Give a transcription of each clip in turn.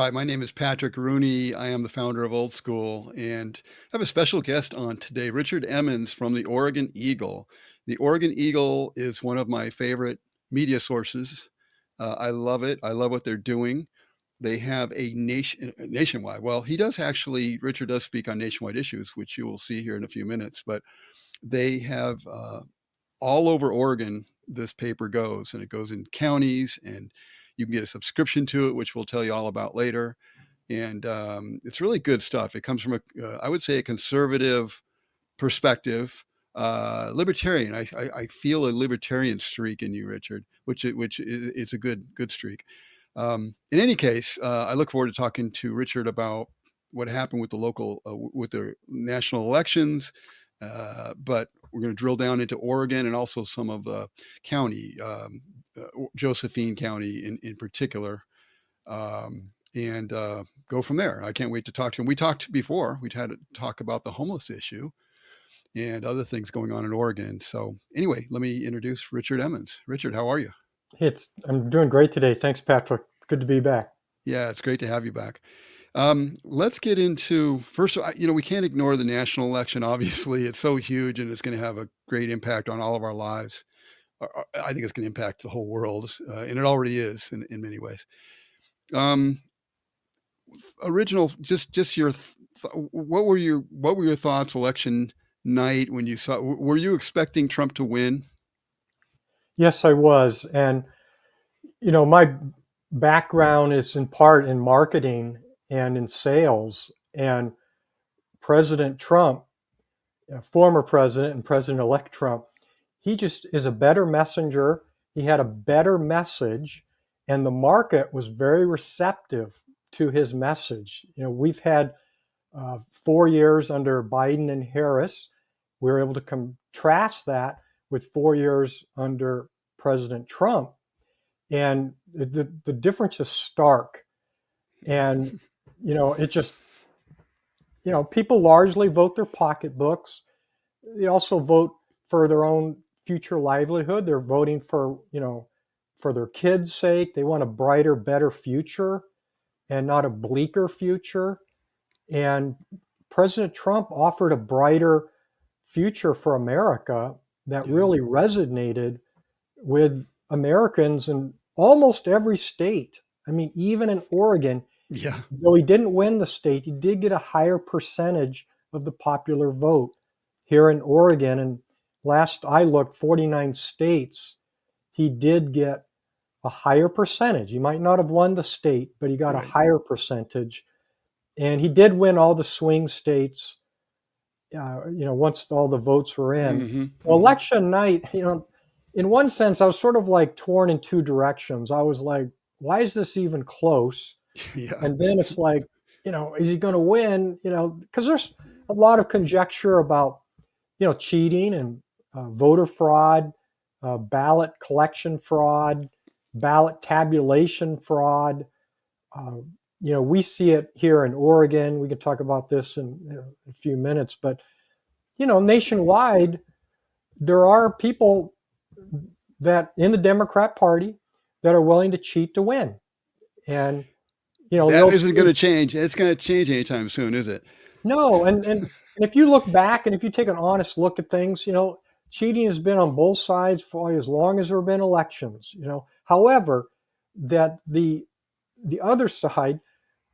Hi, my name is Patrick Rooney. I am the founder of Old School and I have a special guest on today, Richard Emmons from the Oregon Eagle. The Oregon Eagle is one of my favorite media sources. I love it. I love what they're doing. They have nationwide. Well, he does actually, Richard does speak on nationwide issues, which you will see here in a few minutes, but they have all over Oregon, this paper goes, and it goes in counties, and you can get a subscription to it, which we'll tell you all about later. And it's really good stuff. It comes from I would say, a conservative perspective, libertarian. I feel a libertarian streak in you, Richard, which is a good streak. In any case, I look forward to talking to Richard about what happened with the with the national elections, but we're going to drill down into Oregon and also some of the county, Josephine County in particular, and go from there. I can't wait to talk to him. We talked before. We'd had to talk about the homeless issue and other things going on in Oregon. So anyway, let me introduce Richard Emmons. Richard, how are you? I'm doing great today. Thanks, Patrick. It's good to be back. Yeah, it's great to have you back. Let's get into first. We can't ignore the national election. Obviously, it's so huge and it's going to have a great impact on all of our lives. I think it's going to impact the whole world, and it already is in many ways. Um, Original, just your, what were your thoughts election night when you saw? Were you expecting Trump to win? Yes, I was. And, my background is in part in marketing and in sales. And President Trump, former president and President elect Trump, he just is a better messenger. He had a better message, and the market was very receptive to his message. We've had 4 years under Biden and Harris. We were able to contrast that with 4 years under President Trump. And the difference is stark. And, it just, people largely vote their pocketbooks. They also vote for their own future livelihood. They're voting for their kids' sake. They want a brighter, better future and not a bleaker future. And President Trump offered a brighter future for America that Yeah, really resonated with Americans in almost every state. I mean, even in Oregon, yeah, though he didn't win the state, he did get a higher percentage of the popular vote here in Oregon. And last I looked, 49 states, he did get a higher percentage. He might not have won the state, but he got a right. higher percentage. And he did win all the swing states, once all the votes were in. Hmm. Well, Hmm. election night, in one sense, I was sort of like torn in two directions. I was like, why is this even close? Yeah, And then it's like, is he going to win? Because there's a lot of conjecture about, cheating and voter fraud, ballot collection fraud, ballot tabulation fraud. Uh, we see it here in Oregon. We can talk about this in a few minutes, but nationwide, there are people that in the Democrat Party that are willing to cheat to win, and that they'll isn't going say to change. It's going to change anytime soon, is it? no. And if you look back and if you take an honest look at things, cheating has been on both sides for as long as there have been elections. However, that the other side,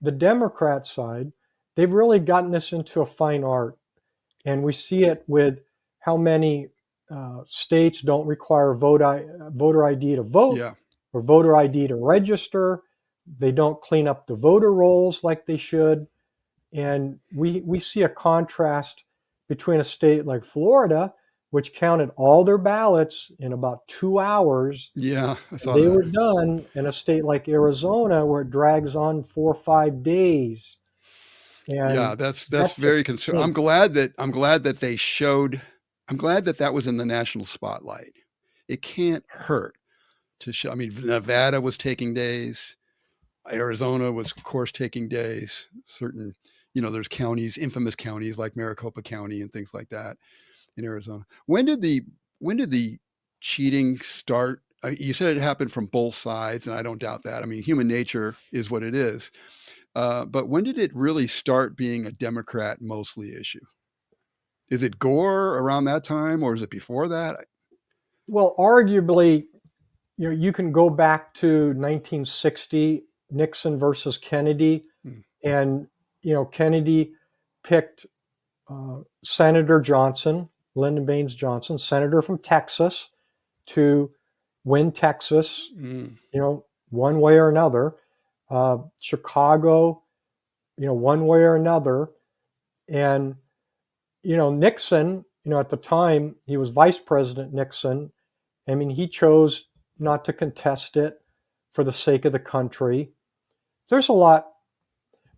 the Democrat side, they've really gotten this into a fine art. And we see it with how many states don't require voter ID to vote Yeah, or voter ID to register. They don't clean up the voter rolls like they should. And we see a contrast between a state like Florida, which counted all their ballots in about 2 hours, yeah, I and saw they that. were done, in a state like Arizona, where it drags on 4 or 5 days. Yeah, And that's that just very concerned. stinks. I'm glad that they showed. I'm glad that that was in the national spotlight. It can't hurt to show. I mean, Nevada was taking days. Arizona was, of course, taking days. Certain, there's counties, infamous counties like Maricopa County and things like that in Arizona. When did the cheating start? You said it happened from both sides, and I don't doubt that. I mean, human nature is what it is. But when did it really start being a Democrat mostly issue? Is it Gore around that time, or is it before that? Well, arguably, you can go back to 1960, Nixon versus Kennedy, Hmm. and Kennedy picked Senator Johnson, Lyndon Baines Johnson, senator from Texas, to win Texas, Mm. one way or another. Chicago, one way or another. And, Nixon, at the time, he was Vice President Nixon. I mean, he chose not to contest it for the sake of the country. There's a lot,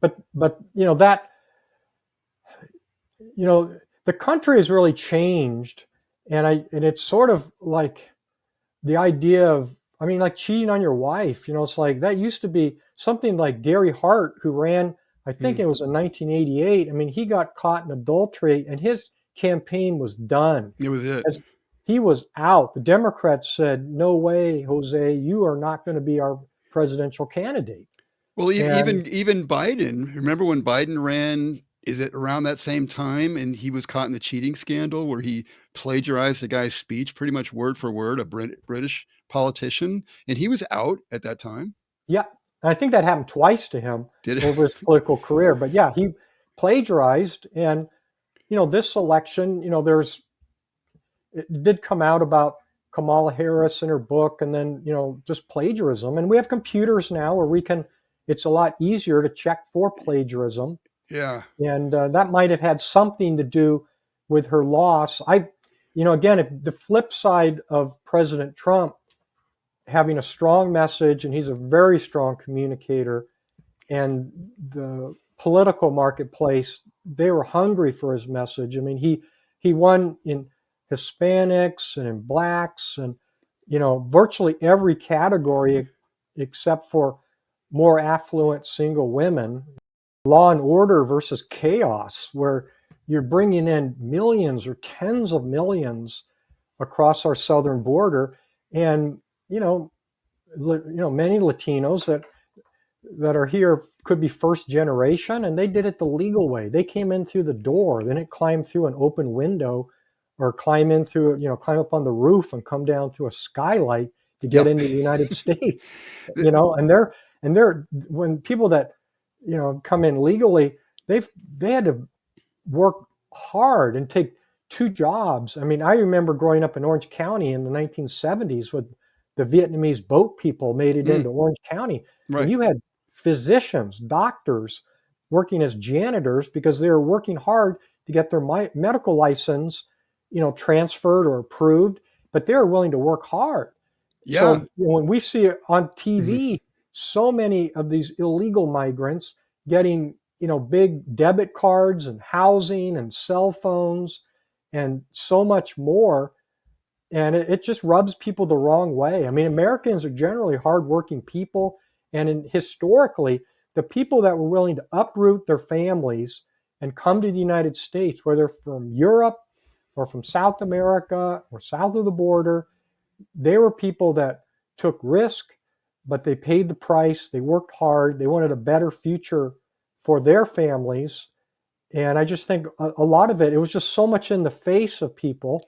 but the country has really changed, and it's sort of like the idea of, I mean, like cheating on your wife. It's like that used to be something like Gary Hart, who ran, I think Mm. it was in 1988. I mean, he got caught in adultery, and his campaign was done. It was it. As he was out, the Democrats said, "No way, Jose, you are not going to be our presidential candidate." Well, And even Biden. Remember when Biden ran? Is it around that same time? And he was caught in the cheating scandal where he plagiarized the guy's speech, pretty much word for word, a British politician, and he was out at that time. yeah, I think that happened twice to him Did it? over his political career. But yeah, he plagiarized. And this election, it did come out about Kamala Harris and her book, and then just plagiarism. And we have computers now where we can. It's a lot easier to check for plagiarism, Yeah. and that might have had something to do with her loss. Again, if the flip side of President Trump having a strong message, and he's a very strong communicator, and the political marketplace, they were hungry for his message. I mean, he won in Hispanics and in blacks, and virtually every category except for more affluent single women. Law and order versus chaos, where you're bringing in millions or tens of millions across our southern border. And many Latinos that are here could be first generation, and they did it the legal way. They came in through the door. They didn't climb through an open window, or climb up on the roof and come down through a skylight to get Yep. into the United States. And they're when people that come in legally, they had to work hard and take two jobs. I mean, I remember growing up in Orange County in the 1970s with the Vietnamese boat people made it Mm, into Orange County, and right. you had physicians, doctors working as janitors because they were working hard to get their medical license, transferred or approved, but they were willing to work hard. Yeah. So when we see it on Mhm. TV, so many of these illegal migrants getting big debit cards and housing and cell phones and so much more, and it just rubs people the wrong way. I mean, Americans are generally hardworking people, and historically, the people that were willing to uproot their families and come to the United States, whether from Europe or from South America or south of the border, they were people that took risk, but they paid the price. They worked hard. They wanted a better future for their families. And I just think a lot of it was just so much in the face of people.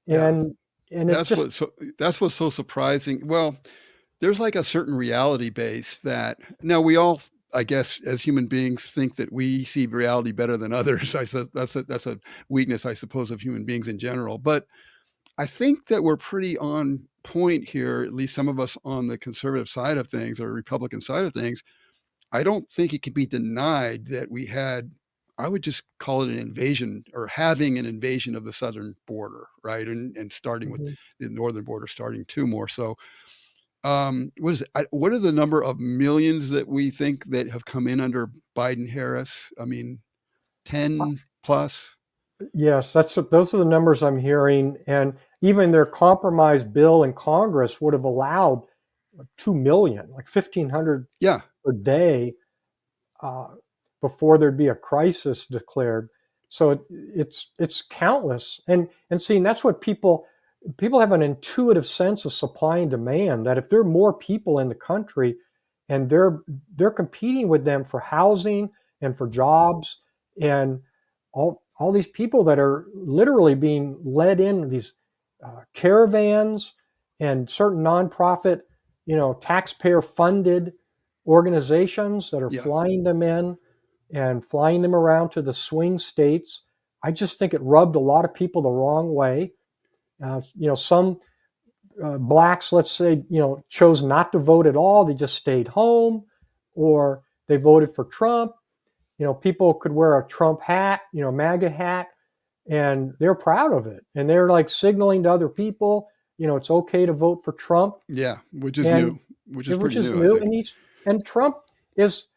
Yeah. And it That's just, what so that's what's so surprising. Well, there's like a certain reality base that now we all, I guess, as human beings, think that we see reality better than others. I said that's a weakness, I suppose, of human beings in general. But I think that we're pretty on point here, at least some of us on the conservative side of things or Republican side of things. I don't think it can be denied that we had, I would just call it an invasion or having an invasion of the southern border, right? And starting with mhm. the northern border starting too more. So, what is it? What are the number of millions that we think that have come in under Biden Harris? I mean, 10 plus? Yes, those are the numbers I'm hearing. And even their compromise bill in Congress would have allowed 2 million, like 1,500 Yeah. per day, uh, before there'd be a crisis declared. So it's countless. And seeing that's what people have an intuitive sense of supply and demand, that if there are more people in the country, and they're competing with them for housing and for jobs, and all these people that are literally being led in these caravans and certain nonprofit, taxpayer funded organizations that are Yeah. flying them in and flying them around to the swing states. I just think it rubbed a lot of people the wrong way. Some blacks, let's say, chose not to vote at all. They just stayed home, or they voted for Trump. People could wear a Trump hat, MAGA hat, and they're proud of it. And they're like signaling to other people, it's okay to vote for Trump. Yeah. Which is And new, which is which pretty is new, I new. think. And Trump is,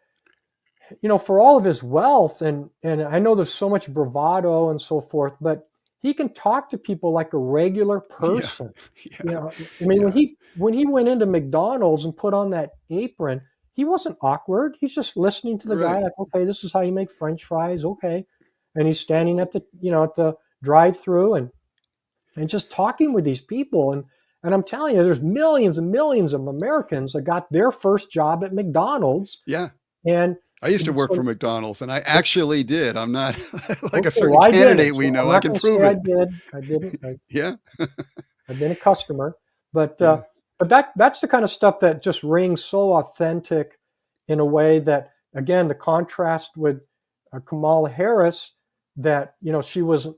for all of his wealth, and I know there's so much bravado and so forth, but he can talk to people like a regular Yeah. person. Yeah. I mean, when Yeah. he went into McDonald's and put on that apron, he wasn't awkward. He's just listening to the guy Right. like, okay, this is how you make French fries, okay. And he's standing at the drive-through and just talking with these people. And I'm telling you, there's millions and millions of Americans that got their first job at McDonald's. Yeah. And I used to work for so, McDonald's, and I actually did. I'm not like a okay, certain well, I didn't. candidate we So I'm know. I not can going to say prove I it. did. I didn't. Yeah. I've been a customer, but Yeah. that's the kind of stuff that just rings so authentic in a way that, again, the contrast with Kamala Harris, that she was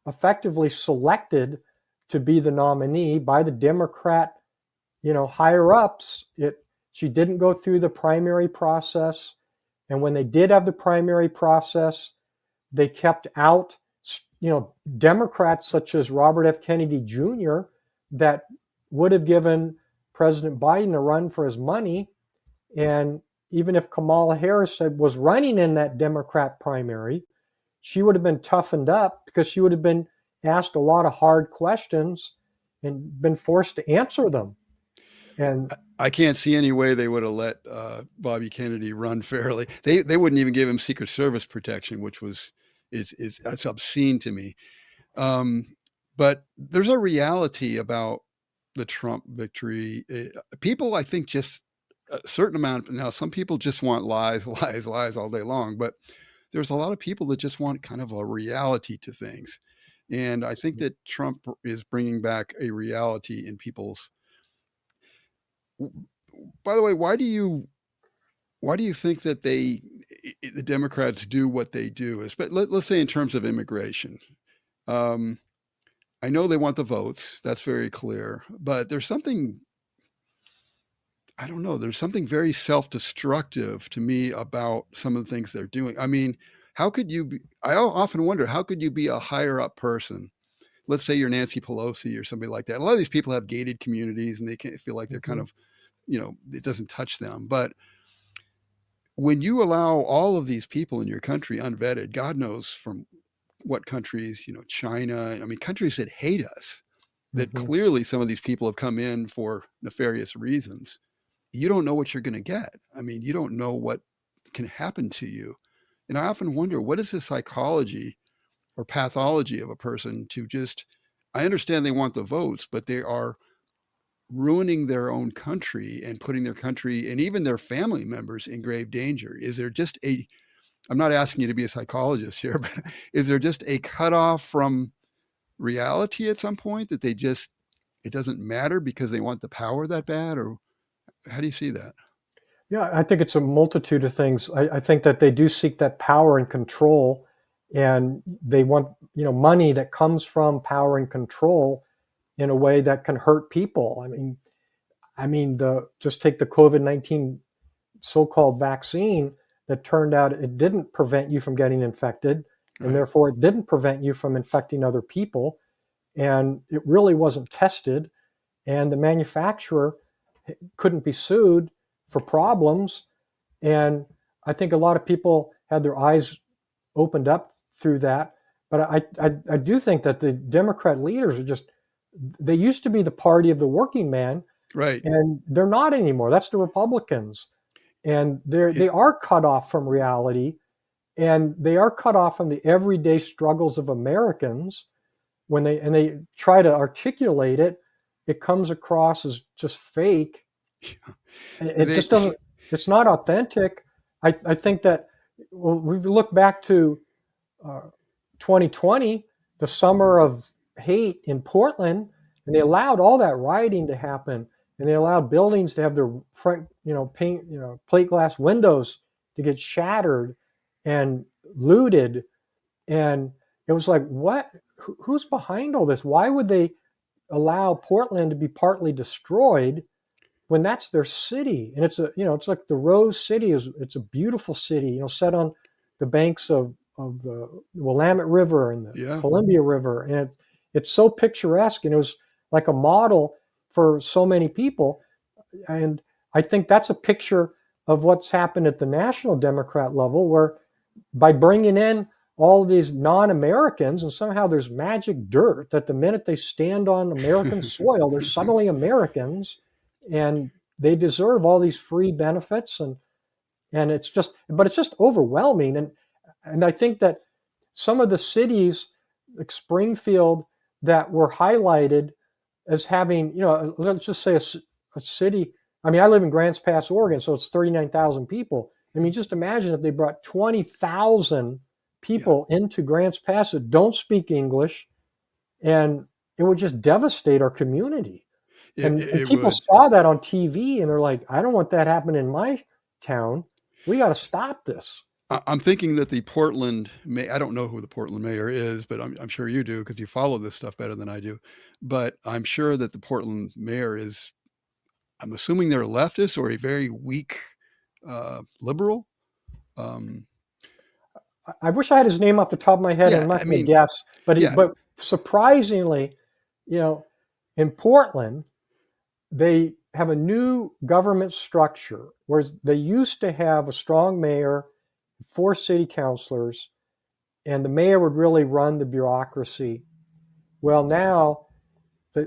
effectively selected to be the nominee by the Democrat, higher ups. She didn't go through the primary process, and when they did have the primary process, they kept out, Democrats such as Robert F. Kennedy Jr. that would have given President Biden a run for his money. And even if Kamala Harris was running in that Democrat primary, she would have been toughened up because she would have been asked a lot of hard questions and been forced to answer them. And I can't see any way they would have let Bobby Kennedy run fairly. They wouldn't even give him Secret Service protection, which is that's obscene to me. Um, but there's a reality about the Trump victory. People, I think, just a certain amount. Now, some people just want lies, lies, lies all day long. But there's a lot of people that just want kind of a reality to things. And I think that Trump is bringing back a reality in people's. By the way, why do you think that the Democrats do what they do? Let's say in terms of immigration. Um, I know they want the votes. That's very clear. But there's something, I don't know, there's something very self-destructive to me about some of the things they're doing. I mean, how could you be, I often wonder, how could you be a higher up person? Let's say you're Nancy Pelosi or somebody like that. A lot of these people have gated communities and they can't feel like they're kind mhm, of, it doesn't touch them. But when you allow all of these people in your country unvetted, God knows from what countries, China, I mean, countries that hate us, that mhm. clearly some of these people have come in for nefarious reasons. You don't know what you're going to get. I mean, you don't know what can happen to you. And I often wonder, what is the psychology or pathology of a person to just, I understand they want the votes, but they are ruining their own country and putting their country and even their family members in grave danger. Is there just I'm not asking you to be a psychologist here, but is there just a cutoff from reality at some point that it doesn't matter because they want the power that bad? Or how do you see that? Yeah, I think it's a multitude of things. I think that they do seek that power and control, and they want, money that comes from power and control in a way that can hurt people. I mean, the just take the COVID-19 so-called vaccine that turned out it didn't prevent you from getting infected, and Right. therefore it didn't prevent you from infecting other people, and it really wasn't tested, and the manufacturer couldn't be sued for problems. And I think a lot of people had their eyes opened up through that. But I do think that the Democrat leaders are just, they used to be the party of the working man, Right. and they're not anymore. That's the Republicans. And they It, are cut off from reality, and they are cut off from the everyday struggles of Americans. When they try to articulate it, it comes across as just fake. It They just doesn't, it's not authentic. I think that, well, we look back to uh, 2020, the summer of hate in Portland, and they allowed all that rioting to happen, and they allowed buildings to have their front, paint, plate glass windows to get shattered and looted, and it was like, what? Who's behind all this? Why would they allow Portland to be partly destroyed when that's their city? And it's a, it's like the Rose City is, it's a beautiful city, set on the banks of the Willamette River and the yeah. Columbia River, and it's so picturesque, and it was like a model for so many people. And I think that's a picture of what's happened at the national Democrat level, where by bringing in all these non-Americans, and somehow there's magic dirt that the minute they stand on American soil, they're suddenly Americans, and they deserve all these free benefits, and it's just, but it's just overwhelming. And I think that some of the cities like Springfield that were highlighted as having, let's just say a city. I mean, I live in Grants Pass, Oregon, so it's 39,000 people. I mean, just imagine if they brought 20,000 Yeah. people into Grants Pass that don't speak English, and it would just devastate our community. And It people would. saw that on TV, and they're like, I don't want that happening in my town. We got to stop this. I'm thinking that the Portland may I don't know who the Portland mayor is, but I'm sure you do because you follow this stuff better than I do. But I'm sure that the Portland mayor is I'm assuming they're a leftist or a very weak, liberal. Um, I wish I had his name off the top of my head, and yeah, I'm I not going to mean, guess. yeah. But surprisingly, you know, in Portland, they have a new government structure, whereas they used to have a strong mayor, 4 city councilors, and the mayor would really run the bureaucracy. Well, now,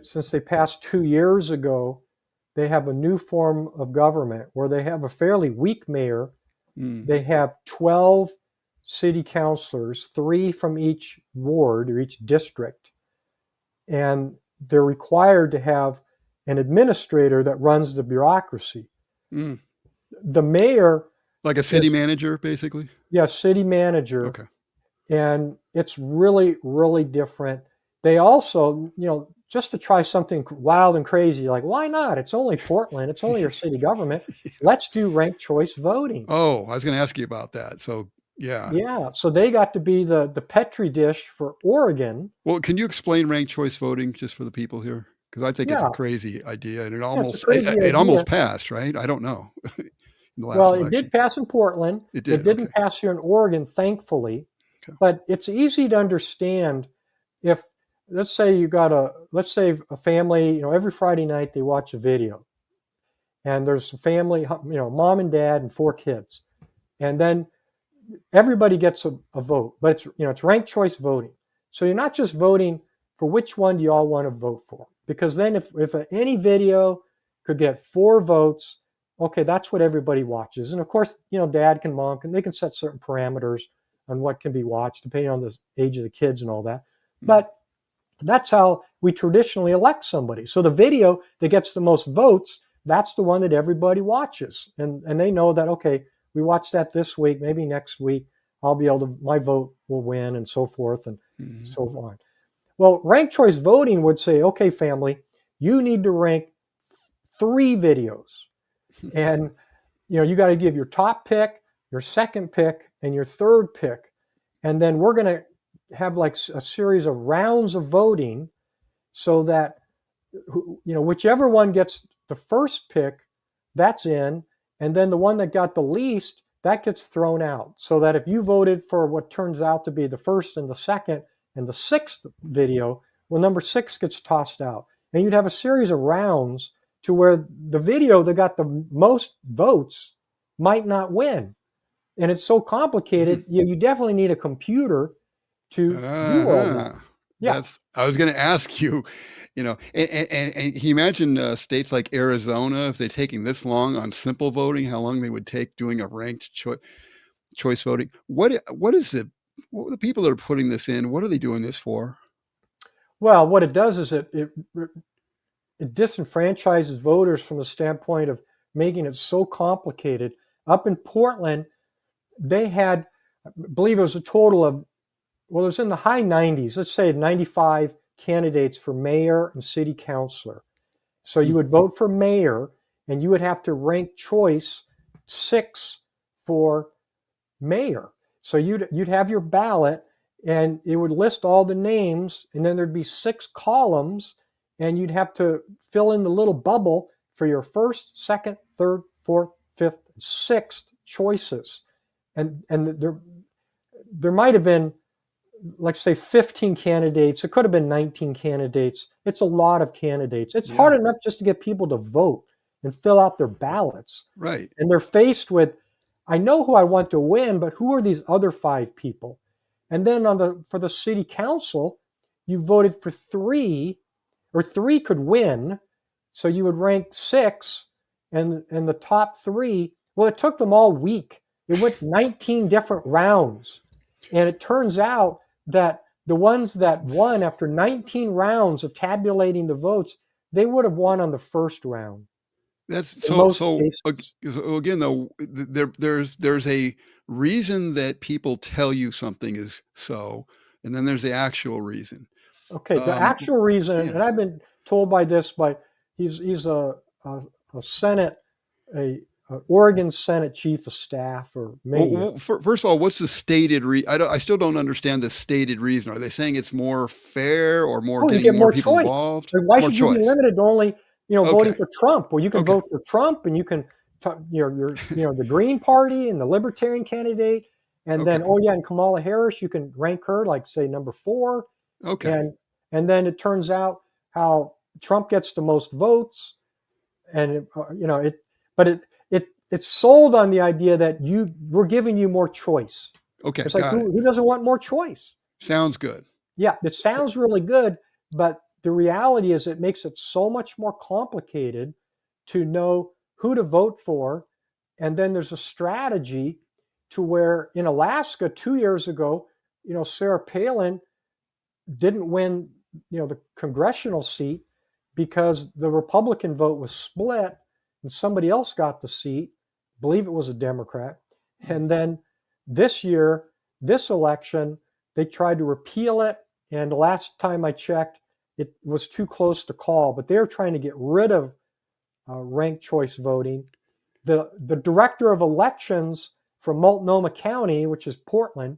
since they passed 2 years ago, they have a new form of government where they have a fairly weak mayor. Mm, They have 12 city councilors, 3 from each ward or each district, and they're required to have an administrator that runs the bureaucracy. mm. The mayor Like a city is, manager, basically? yeah, city manager, Okay. and it's really, really different. They also, just to try something wild and crazy, like, why not? It's only Portland, it's only your city government. Let's do ranked choice voting. Oh, I was gonna ask you about that. So, yeah. Yeah, so they got to be the petri dish for Oregon. Well, can you explain ranked choice voting just for the people here? Because I think it's a Yeah, crazy idea, and it yeah, it's a almost crazy it idea. almost passed, right? I don't know, in the last Well, it election. did pass in Portland. It It did, okay. didn't pass here in Oregon, thankfully. Okay. But it's easy to understand if, let's say a family, every Friday night they watch a video, and there's a family, mom and dad and 4 kids, and then everybody gets a vote, but it's ranked choice voting. So you're not just voting for which one do you all want to vote for, because then if any video could get 4 votes, okay, that's what everybody watches. And of course, dad can, mom can, they can set certain parameters on what can be watched depending on the age of the kids and all that. Mm, But that's how we traditionally elect somebody. So the video that gets the most votes, that's the one that everybody watches. And they know that, okay, we watched that this week, maybe next week I'll be able to, my vote will win, and so forth and mhm. so on. Well, ranked choice voting would say, okay, family, you need to rank 3 videos. And you got to give your top pick, your second pick, and your third pick. And then we're going to have like a series of rounds of voting so that whichever one gets the first pick, that's in, and then the one that got the least, that gets thrown out. So that if you voted for what turns out to be the first and the second and the 6th video, well, number 6 gets tossed out. And you'd have a series of rounds to where the video that got the most votes might not win. And it's so complicated, Mhm. you definitely need a computer to do all that. Uh-huh. Yeah. That's I was gonna ask you, and can you imagine, states like Arizona, if they're taking this long on simple voting, how long they would take doing a ranked choice voting? What are the people that are putting this in, what are they doing this for? Well, what it does is it disenfranchises voters from the standpoint of making it so complicated. Up in Portland, they had, I believe it was a total of, well, it was in the high 90s, let's say 95 candidates for mayor and city councilor. So you Mm. would vote for mayor, and you would have to rank choice 6 for mayor. So you'd have your ballot, and it would list all the names, and then there'd be 6 columns, and you'd have to fill in the little bubble for your first, second, third, fourth, fifth, sixth choices. And there might have been, like, say, 15 candidates. It could have been 19 candidates. It's a lot of candidates. It's Yeah. hard enough just to get people to vote and fill out their ballots. Right. And they're faced with, I know who I want to win, but who are these other 5 people? And then for the city council, you voted for 3, or 3 could win. So you would rank 6, and the top 3. Well, it took them all week. It went 19 different rounds. And it turns out that the ones that won after 19 rounds of tabulating the votes, they would have won on the first round That's in so most so cases. so again, though, there's a reason that people tell you something is so, and then there's the actual reason. Okay, the Um, actual reason, yeah. and I've been told by this, by he's a Senate, a Oregon Senate chief of staff, or maybe a, First of all, what's the stated I still don't understand the stated reason. Are they saying it's more fair or more oh, you getting get more more people choice. involved? Like, why More should you be choice. limited to only, voting Okay. for Trump? Well, you can Okay. vote for Trump, and you can, the Green Party and the Libertarian candidate, and then, Okay. oh yeah, and Kamala Harris, you can rank her like, say, number 4, Okay. and then it turns out how Trump gets the most votes, and but it's sold on the idea that we're giving you more choice. Okay. It's like, Got it. who doesn't want more choice? Sounds good. Yeah, it sounds really good, but the reality is it makes it so much more complicated to know who to vote for. And then there's a strategy to where in Alaska 2 years ago, Sarah Palin didn't win, the congressional seat because the Republican vote was split and somebody else got the seat. I believe it was a Democrat. And then this year, this election, they tried to repeal it. And the last time I checked, it was too close to call, but they're trying to get rid of ranked choice voting. The director of elections from Multnomah County, which is Portland,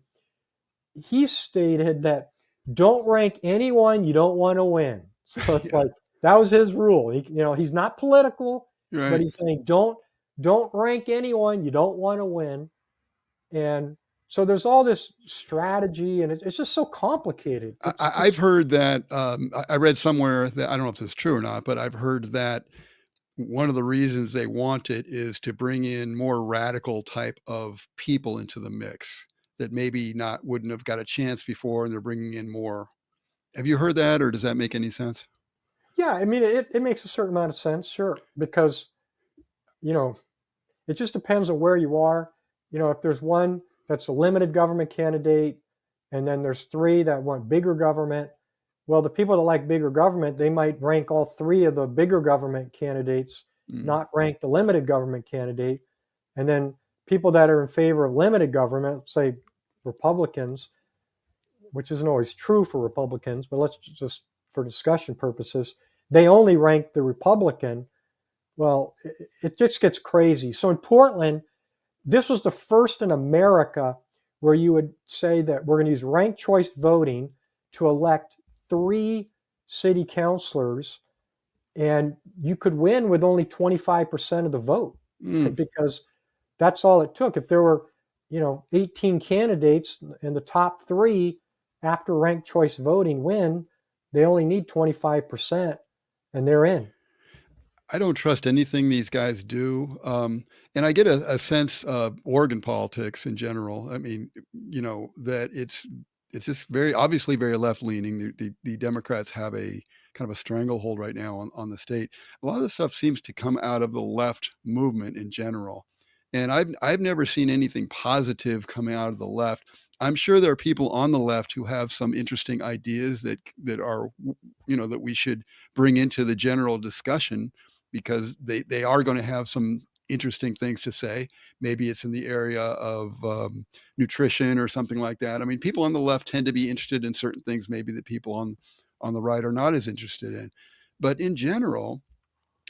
he stated that don't rank anyone you don't want to win. So it's Yeah. like that was his rule. He's not political, but Right. he's saying don't rank anyone you don't want to win. And so there's all this strategy, and it's just so complicated. It's I've just heard that I read somewhere that I don't know if this is true or not, but I've heard that one of the reasons they want it is to bring in more radical type of people into the mix that maybe not wouldn't have got a chance before, and they're bringing in more. Have you heard that, or does that make any sense? yeah. I mean, it makes a certain amount of sense, sure, because you know it just depends on where you are. If there's one that's a limited government candidate, and then there's 3 that want bigger government, well, the people that like bigger government, they might rank all 3 of the bigger government candidates, Mm, not rank the limited government candidate. And then people that are in favor of limited government, say Republicans, which isn't always true for Republicans, but let's just, for discussion purposes, they only rank the Republican. Well, it just gets crazy. So in Portland, this was the first in America where you would say that we're going to use ranked choice voting to elect 3 city councilors, and you could win with only 25% of the vote mm. because that's all it took. If there were, 18 candidates and the top 3 after ranked choice voting win, they only need 25% and they're in. I don't trust anything these guys do, and I get a sense of Oregon politics in general. I mean, that it's just very obviously very left leaning. The Democrats have a kind of a stranglehold right now on the state. A lot of the stuff seems to come out of the left movement in general, and I've never seen anything positive coming out of the left. I'm sure there are people on the left who have some interesting ideas that are that we should bring into the general discussion, because they are going to have some interesting things to say. Maybe it's in the area of nutrition or something like that. I mean, people on the left tend to be interested in certain things, maybe that people on the right are not as interested in. But in general,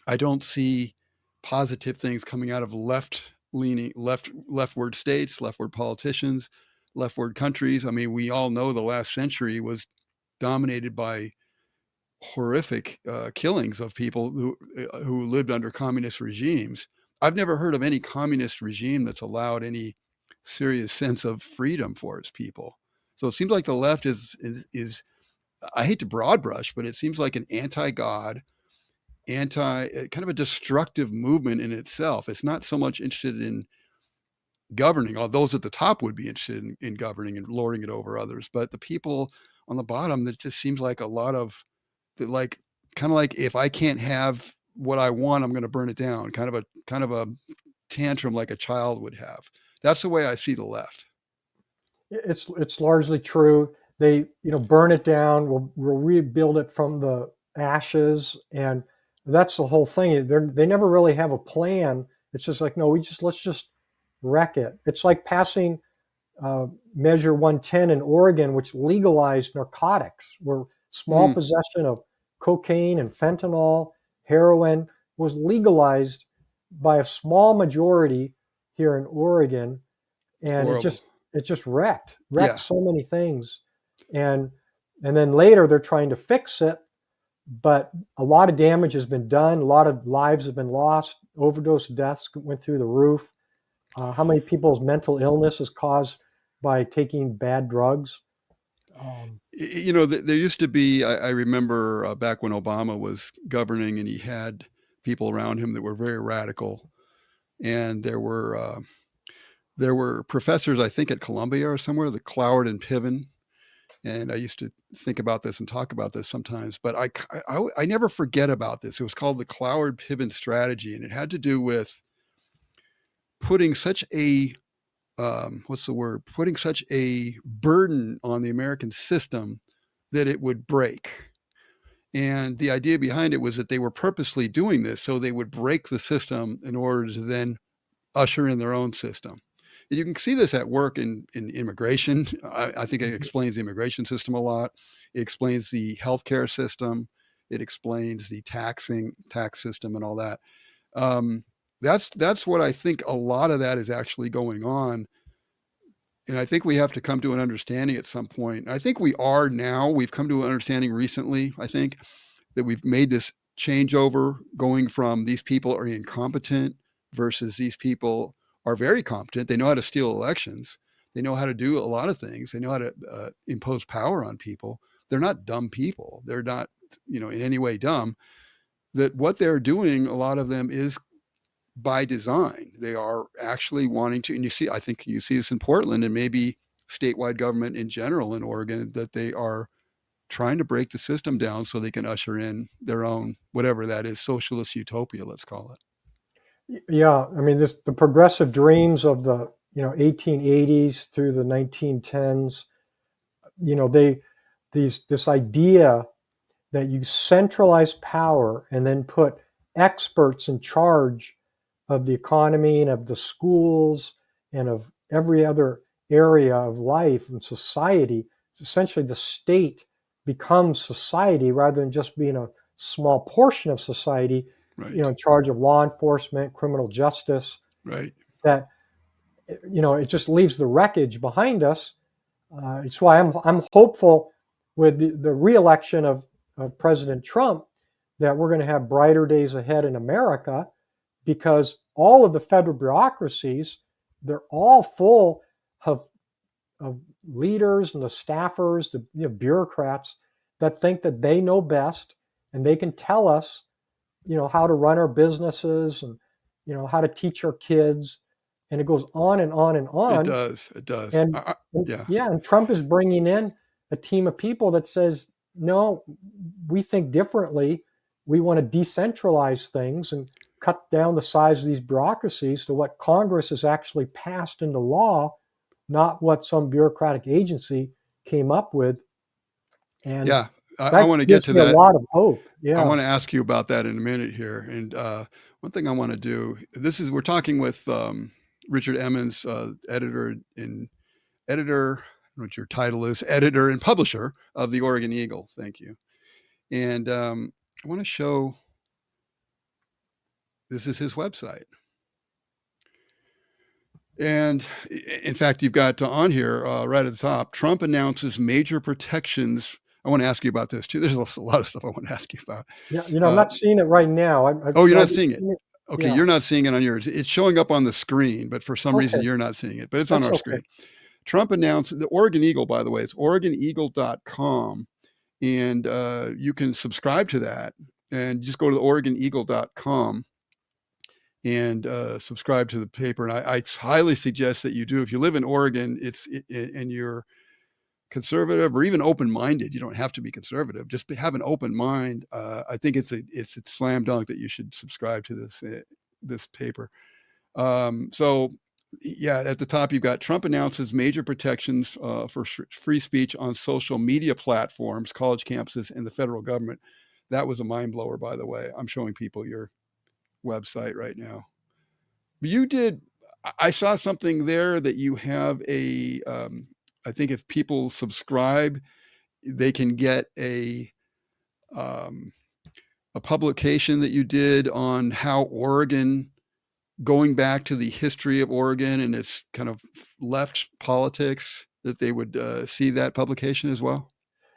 I don't see positive things coming out of leftward states, leftward politicians, leftward countries. I mean, we all know the last century was dominated by horrific killings of people who lived under communist regimes. I've never heard of any communist regime that's allowed any serious sense of freedom for its people. So it seems like the left is I hate to broad brush, but it seems like an anti-God, anti kind of a destructive movement in itself. It's not so much interested in governing, although those at the top would be interested in governing and lording it over others. But the people on the bottom, that just seems like a lot of like kind of like, if I can't have what I want, I'm going to burn it down. Kind of a tantrum like a child would have. That's the way I see the left. It's largely true. They burn it down. We'll rebuild it from the ashes, and that's the whole thing. They never really have a plan. It's just like, no, let's just wreck it. It's like passing Measure 110 in Oregon, which legalized narcotics, where small Mm, possession of cocaine and fentanyl, heroin was legalized by a small majority here in Oregon, and it horrible. just wrecked Yeah. so many things, and then later they're trying to fix it, but a lot of damage has been done, a lot of lives have been lost, overdose deaths went through the roof. How many people's mental illness is caused by taking bad drugs? um, There used to be, I remember back when Obama was governing and he had people around him that were very radical. And there were professors, I think at Columbia or somewhere, the Cloward and Piven. And I used to think about this and talk about this sometimes, but I never forget about this. It was called the Cloward Piven strategy, and it had to do with putting such a what's the word? Putting such a burden on the American system that it would break. And the idea behind it was that they were purposely doing this so they would break the system in order to then usher in their own system. And you can see this at work in immigration. I think it explains the immigration system a lot. It explains the healthcare system. It explains the tax system and all that. Um, that's what I think. A lot of that is actually going on, and I think we have to come to an understanding at some point. And I think we are now. We've come to an understanding recently. I think that we've made this changeover, going from these people are incompetent versus these people are very competent. They know how to steal elections. They know how to do a lot of things. They know how to impose power on people. They're not dumb people. They're not, in any way dumb. That what they're doing, a lot of them, is by design. They are actually wanting to, and I think you see this in Portland and maybe statewide government in general in Oregon, that they are trying to break the system down so they can usher in their own, whatever that is, socialist utopia, let's call it. yeah, I mean, the progressive dreams of the 1880s through the 1910s. They this idea that you centralize power and then put experts in charge of the economy and of the schools and of every other area of life and society. It's essentially the state becomes society rather than just being a small portion of society, Right. in charge of law enforcement, criminal justice. Right. That it just leaves the wreckage behind us. It's why I'm hopeful with the reelection of President Trump that we're going to have brighter days ahead in America, because all of the federal bureaucracies, they're all full of leaders and the staffers, the bureaucrats that think that they know best and they can tell us, how to run our businesses and how to teach our kids, and it goes on and on and It on. does. It does. And Yeah. yeah, and Trump is bringing in a team of people that says, no, we think differently. We want to decentralize things and cut down the size of these bureaucracies to what Congress has actually passed into law, not what some bureaucratic agency came up with. And Yeah. I That want to get gives to me a that. lot of hope. I Yeah. want to ask you about that in a minute here. And one thing I want to do, we're talking with Richard Emmons, editor, I don't know what your title is, editor and publisher of the Oregon Eagle. Thank you. And I want to show, this is his website. And in fact, you've got on here right at the top, Trump announces major protections. I want to ask you about this too. There's a lot of stuff I want to ask you about. Yeah. I'm Uh, not seeing it right now. oh, you're Should I not be seeing it. seeing it? Okay, Yeah. you're not seeing it on yours. It's showing up on the screen, but for some reason Okay. you're not seeing it. But it's on That's our okay. screen. Trump announced the Oregon Eagle, by the way, it's OregonEagle.com. And you can subscribe to that and just go to the OregonEagle.com and subscribe to the paper. And I highly suggest that you do. If you live in Oregon, and you're conservative or even open-minded, you don't have to be conservative. Just have an open mind. I think it's a slam dunk that you should subscribe to this paper. So, yeah, at the top you've got Trump announces major protections for free speech on social media platforms, college campuses, and the federal government. That was a mind blower, by the way. I'm showing people your website right now. You did. I saw something there that you have a. I think if people subscribe, they can get um, a publication that you did on how Oregon, going back to the history of Oregon and its kind of left politics, that they would see that publication as well.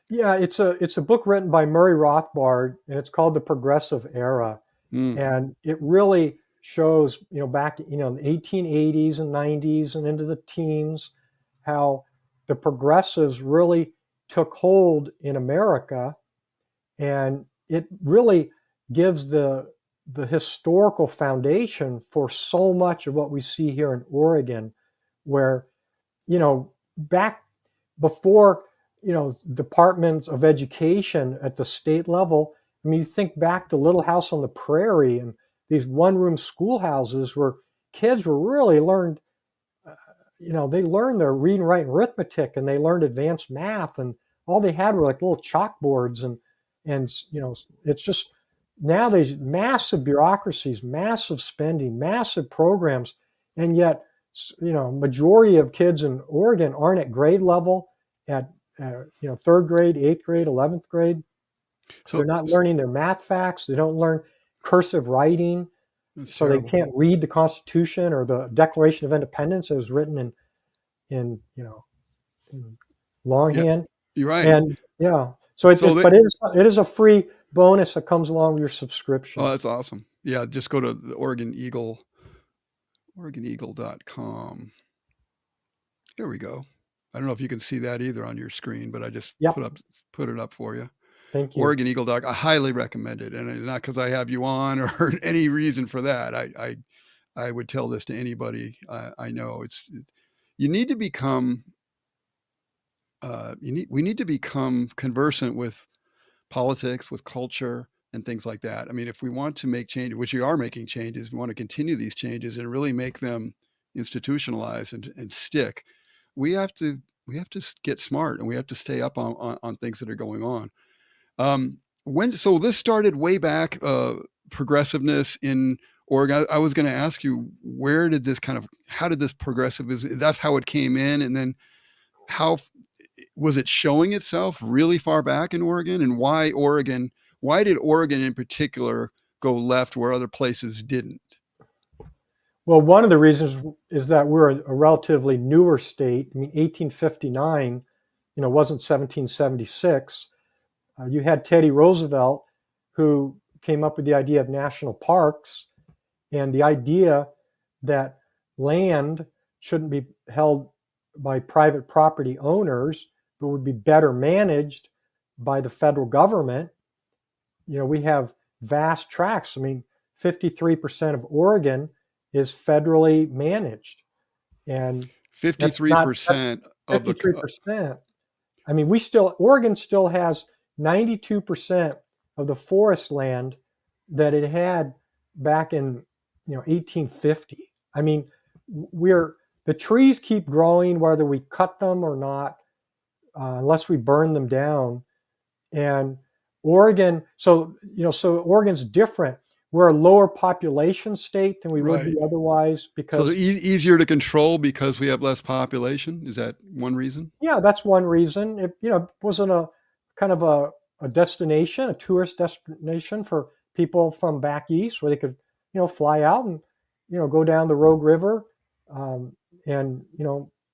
Yeah. It's a book written by Murray Rothbard, and it's called The Progressive Era. Mm. And it really shows, back, in the 1880s and 90s and into the teens, how the progressives really took hold in America. And it really gives the historical foundation for so much of what we see here in Oregon, where, back before, departments of education at the state level. I mean, you think back to Little House on the Prairie and these one-room schoolhouses where kids were really learned, they learned their reading, writing, arithmetic, and they learned advanced math, and all they had were like little chalkboards, and it's just nowadays massive bureaucracies, massive spending, massive programs, and yet, majority of kids in Oregon aren't at grade level at third grade, eighth grade, 11th grade. They're So not learning their math facts. They don't learn cursive writing, that's so they terrible. can't read the Constitution or the Declaration of Independence that was written in Yeah, longhand. you're right. And yeah, so So they, but it is a free bonus that comes along with your oh, subscription. that's awesome. Yeah, just go to the Oregon Eagle, OregonEagle.com. Here we go. I don't know if you can see that either on your screen, but I just Yep. put it up for you. Thank you. Oregon Eagle Doc. I highly recommend it, and not because I have you on or any reason for that. I would tell this to anybody I know. You need to become we need to become conversant with politics, with culture, and things like that. I mean, if we want to make change, which we are making changes, we want to continue these changes and really make them institutionalized and stick. We have to we have to get smart, and we have to stay up on things that are going on. When so this started way back, progressiveness in Oregon. I was going to ask you, where did this kind of how did this progressive is that's how it came in, and then how was it showing itself really far back in Oregon, and why Oregon? Why did Oregon in particular go left where other places didn't? Well, one of the reasons is that we're a relatively newer state. I mean, 1859, wasn't 1776. You had Teddy Roosevelt, who came up with the idea of national parks and the idea that land shouldn't be held by private property owners, but would be better managed by the federal government. We have vast tracts. I mean, 53% of Oregon is federally managed. And that's Fifty-three not, that's percent of the 53%. I mean, Oregon still has 92% of the forest land that it had back in, 1850. I mean, the trees keep growing whether we cut them or not, unless we burn them down. And Oregon, so Oregon's different. We're a lower population state than we would be Right. otherwise So they're because, easier to control because we have less population. Is that one reason? yeah, that's one reason. It, wasn't a kind of a destination, a tourist destination for people from back east where they could, fly out and, go down the Rogue River, and,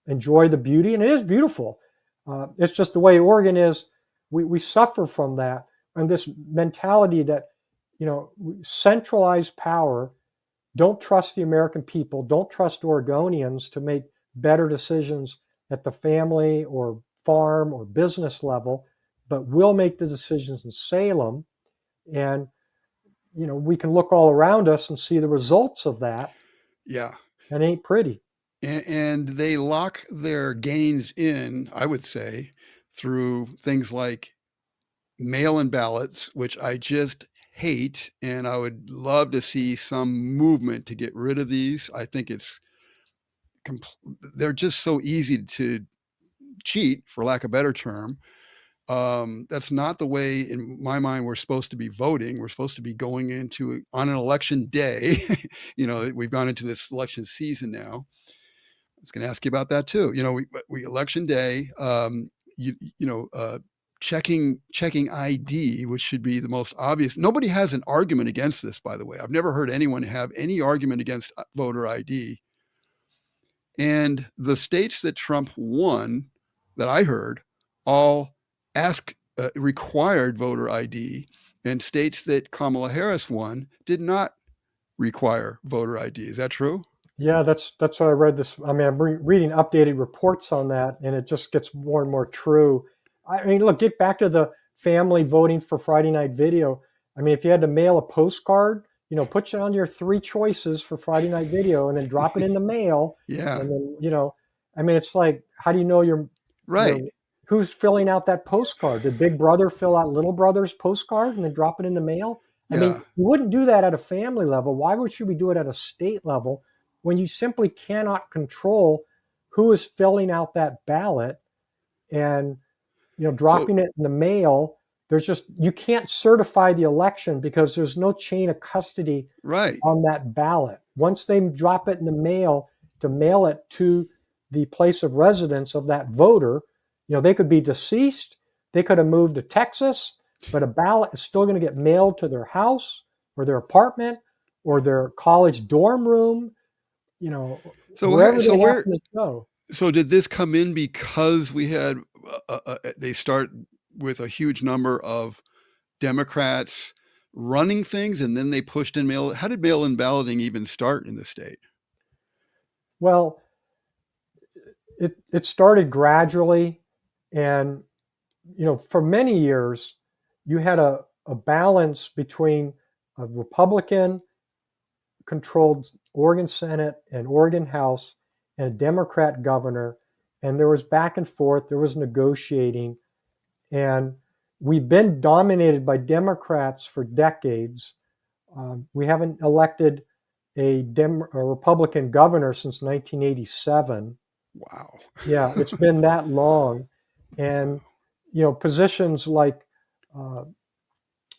enjoy the beauty. And it is beautiful. It's just the way Oregon is. We suffer from that and this mentality that, centralized power. Don't trust the American people. Don't trust Oregonians to make better decisions at the family or farm or business level, but we'll make the decisions in Salem. And, we can look all around us and see the results of that. Yeah. And it ain't pretty. And they lock their gains in, I would say, through things like mail-in ballots, which I just hate, and I would love to see some movement to get rid of these. I think it's they're just so easy to cheat, for lack of a better term. That's not the way, in my mind, we're supposed to be voting. We're supposed to be going into on an election day. We've gone into this election season now. I was going to ask you about that too. We election day. You know, checking ID, which should be the most obvious. Nobody has an argument against this, by the way. I've never heard anyone have any argument against voter ID. And the states that Trump won, that I heard, all required voter ID, and states that Kamala Harris won did not require voter ID. Is that true? Yeah, that's what I read this. I mean, I'm reading updated reports on that, and it just gets more and more true. I mean, look, get back to the family voting for Friday Night Video. I mean, if you had to mail a postcard, put it on your three choices for Friday Night Video, and then drop it in the mail, Yeah, and then I mean, it's like, how do you know your right. who's filling out that postcard? Did Big Brother fill out Little Brother's postcard and then drop it in the mail? I mean, Yeah. you wouldn't do that at a family level. Why would we do it at a state level when you simply cannot control who is filling out that ballot and So dropping it in the mail? There's just, you can't certify the election because there's no chain of custody right. on that ballot. Once they drop it in the mail to mail it to the place of residence of that voter, they could be deceased, they could have moved to Texas, but a ballot is still going to get mailed to their house or their apartment or their college dorm room, So wherever so they where happen to go. so did this come in because we had they start with a huge number of Democrats running things, and then they pushed in mail. How did mail-in balloting even start in the state? Well, it started gradually, and for many years, you had a balance between a Republican controlled Oregon Senate and Oregon House and a Democrat governor. And there was back and forth, there was negotiating. And we've been dominated by Democrats for decades. We haven't elected a Republican governor since 1987. Wow. Yeah, it's been that long. And, positions uh,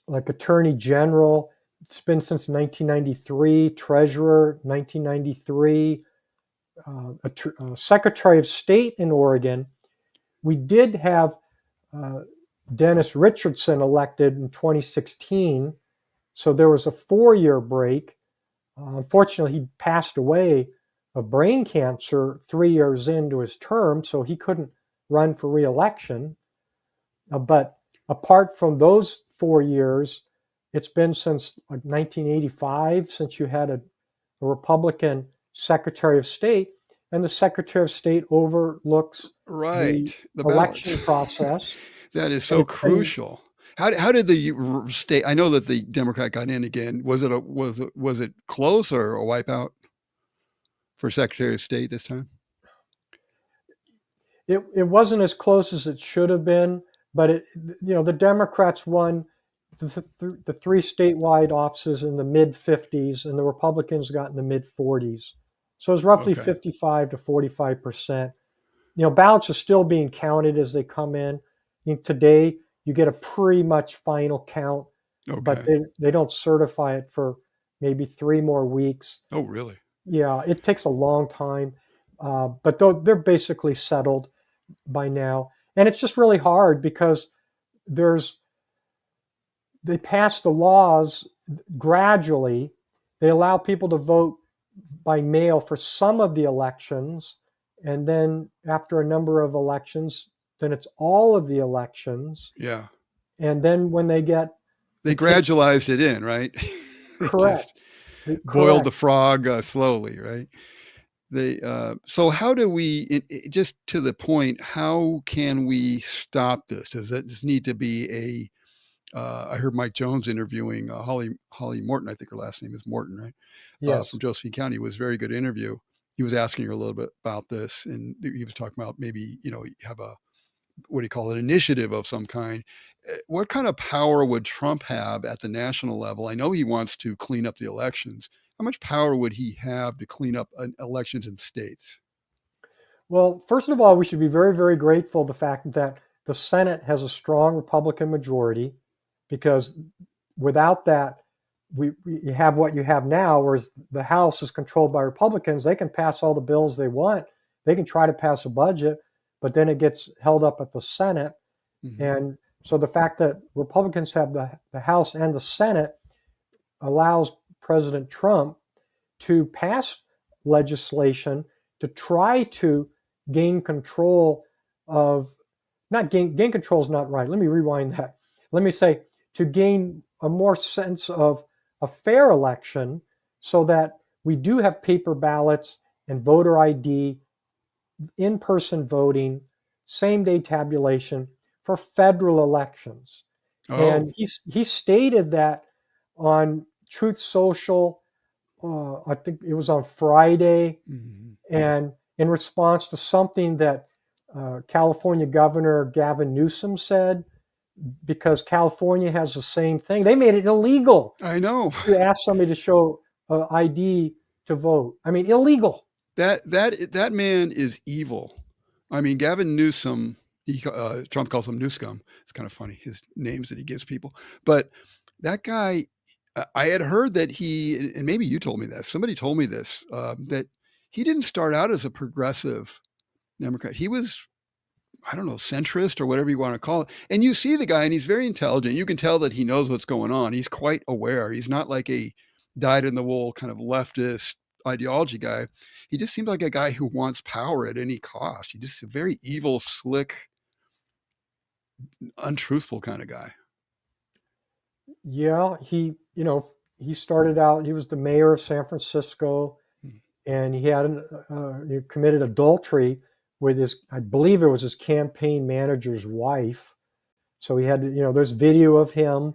like attorney general, it's been since 1993, treasurer, 1993, secretary of state in Oregon. We did have uh, Dennis Richardson elected in 2016. So there was a 4-year break. Unfortunately, he passed away of brain cancer 3 years into his term, so he couldn't run for reelection. But apart from those 4 years, it's been since like 1985 since you had a Republican Secretary of State, and the Secretary of State overlooks the Right, the ballots. election process. That is And so it's been, crucial. How did the state? I know that the Democrat got in again. Was it close or a wipeout for Secretary of State this time? it wasn't as close as it should have been, but the Democrats won the three statewide offices in the mid 50s, and the Republicans got in the mid 40s. So it was roughly Okay. 55 to 45%. Ballots are still being counted as they come in. I think today you get a pretty much final count, but Okay. they don't certify it for maybe 3 more weeks. Oh, really? Yeah, it takes a long time, but they're basically settled by now. And it's just really hard because there's they pass the laws gradually. They allow people to vote by mail for some of the elections, and then after a number of elections, then it's all of the elections. Yeah. And then when They they take gradualized it in, right? They correct, just boiled the correct. frog slowly, right? So how do we, just to the point, how can we stop this? Does it just need to be I heard Mike Jones interviewing Holly Morton, I think her last name is Morton, right? From Yes. Josephine County. It was a very good interview. He was asking her a little bit about this, and he was talking about maybe, you have a, what do you call it, initiative of some kind. What kind of power would Trump have at the national level? I know he wants to clean up the elections. How much power would he have to clean up elections in states? Well, first of all, we should be very, very grateful the fact that the Senate has a strong Republican majority, because without that, you have what you have now, whereas the House is controlled by Republicans. They can pass all the bills they want. They can try to pass a budget, but then it gets held up at the Senate. Hmm. And so the fact that Republicans have the House and the Senate allows President Trump to pass legislation to try to gain control of, not gain control is not right. Let me rewind that. Let me say, to gain a more sense of a fair election, so that we do have paper ballots and voter ID, in-person voting, same-day tabulation for federal elections. Oh. And he stated that on Truth Social, I think it was on Friday, Hmm. and in response to something that California Governor Gavin Newsom said, because California has the same thing. They made it illegal I know. to ask somebody to show ID to vote. I mean, illegal. That man is evil. I mean, Gavin Newsom. Trump calls him Newscum. It's kind of funny, his names that he gives people. But that guy, I had heard that and maybe you told me this. Somebody told me this, that he didn't start out as a progressive Democrat. He was, I don't know, centrist or whatever you want to call it. And you see the guy, and he's very intelligent. You can tell that he knows what's going on. He's quite aware. He's not like a dyed in the wool kind of leftist ideology guy. He just seems like a guy who wants power at any cost. He's just a very evil, slick, untruthful kind of guy. Yeah, he started out. He was the mayor of San Francisco, Hmm. and he committed adultery with I believe it was his campaign manager's wife. So he had to, there's video of him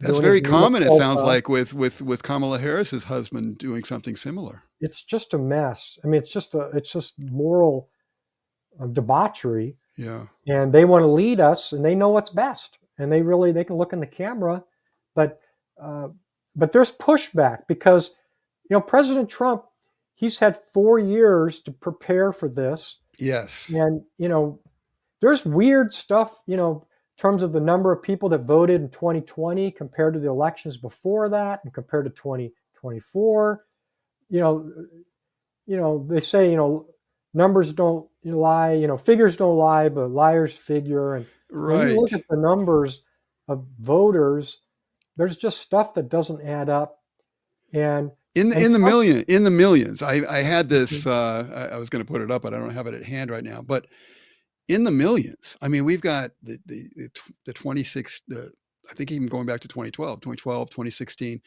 That's doing his very mea common. It sounds culpa. like with Kamala Harris's husband doing something similar. It's just a mess. I mean, it's just moral debauchery, Yeah. and they want to lead us, and they know what's best, and they can look in the camera, but uh, but there's pushback because President Trump, he's had 4 years to prepare for this, Yes. and there's weird stuff, in terms of the number of people that voted in 2020 compared to the elections before that and compared to 2024. You know, they say, numbers don't lie, figures don't lie, but liars figure. And when you look Right. at the numbers of voters, there's just stuff that doesn't add up. And In the Trump, millions. I had this. I was going to put it up, but I don't have it at hand right now. But in the millions. I mean, we've got the 26. I think even going back to 2012, 2016,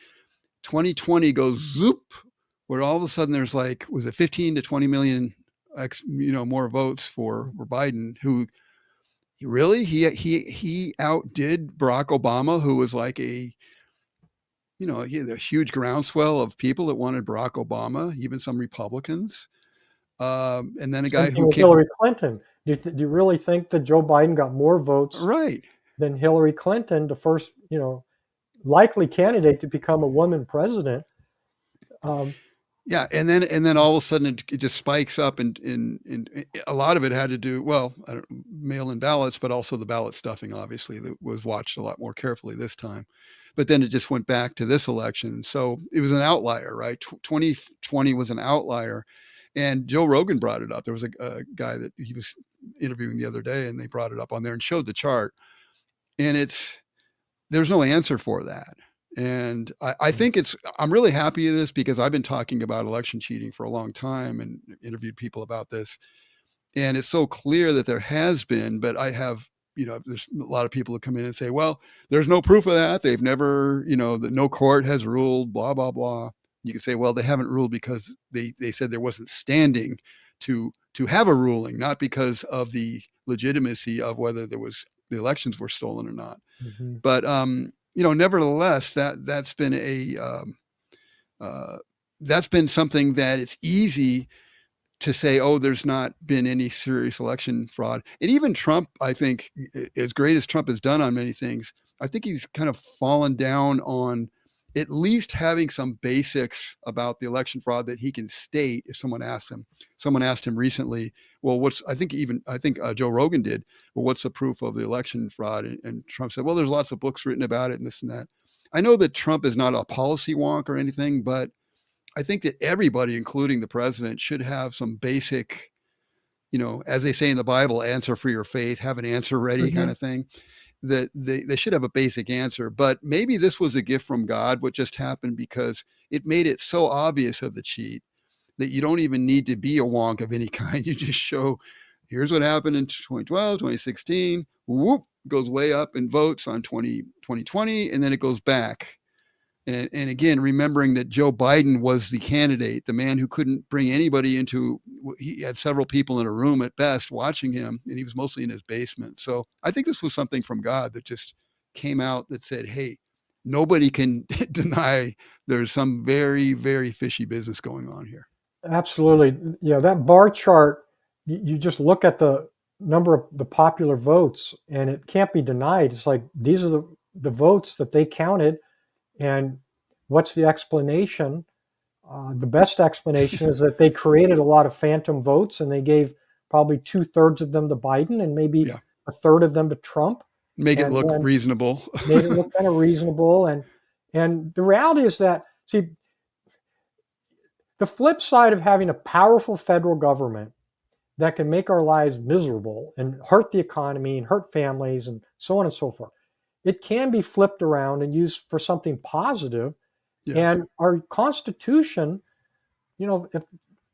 2020 goes zoop, where all of a sudden there's like, was it 15 to 20 million more votes for Biden, who really he outdid Barack Obama, who was like he had a huge groundswell of people that wanted Barack Obama, even some Republicans. And then a same guy thing who with came, Hillary Clinton. Do you really think that Joe Biden got more votes right. than Hillary Clinton, the first, likely candidate to become a woman president? Um, Yeah, and then all of a sudden it just spikes up, and a lot of it had to do, well, I don't, mail-in ballots, but also the ballot stuffing, obviously, that was watched a lot more carefully this time. But then it just went back to this election, so it was an outlier, right? 2020 was an outlier, and Joe Rogan brought it up. There was a guy that he was interviewing the other day, and they brought it up on there and showed the chart, and there's no answer for that. And I Mm. think I'm really happy with this because I've been talking about election cheating for a long time and interviewed people about this. And it's so clear that there has been, but there's a lot of people who come in and say, well, there's no proof of that. They've never, that no court has ruled, blah, blah, blah. You can say, well, they haven't ruled because they said there wasn't standing to have a ruling, not because of the legitimacy of whether the elections were stolen or not. Mhm. But nevertheless, uh, that's been something that it's easy to say, oh, there's not been any serious election fraud. And even Trump, I think, as great as Trump has done on many things, I think he's kind of fallen down on at least having some basics about the election fraud that he can state if someone asks him. Someone asked him recently, well, I think Joe Rogan did, well, what's the proof of the election fraud? And Trump said, well, there's lots of books written about it and this and that. I know that Trump is not a policy wonk or anything, but I think that everybody, including the president, should have some basic, as they say in the Bible, answer for your faith, have an answer ready kind Mhm. of thing. That they should have a basic answer. But maybe this was a gift from God, what just happened, because it made it so obvious of the cheat that you don't even need to be a wonk of any kind. You just show, here's what happened in 2012, 2016, whoop, goes way up in votes on 2020, and then it goes back. And again, remembering that Joe Biden was the candidate, the man who couldn't bring anybody into, he had several people in a room at best watching him, and he was mostly in his basement. So I think this was something from God that just came out that said, hey, nobody can deny there's some very, very fishy business going on here. Absolutely. That bar chart, you just look at the number of the popular votes and it can't be denied. It's like these are the votes that they counted. And what's the explanation? The best explanation is that they created a lot of phantom votes and they gave probably two-thirds of them to Biden and maybe Yeah. a third of them to Trump, Make it and look then reasonable. made it look kind of reasonable. And the reality is that, see, the flip side of having a powerful federal government that can make our lives miserable and hurt the economy and hurt families and so on and so forth, it can be flipped around and used for something positive. Yes. And our Constitution, if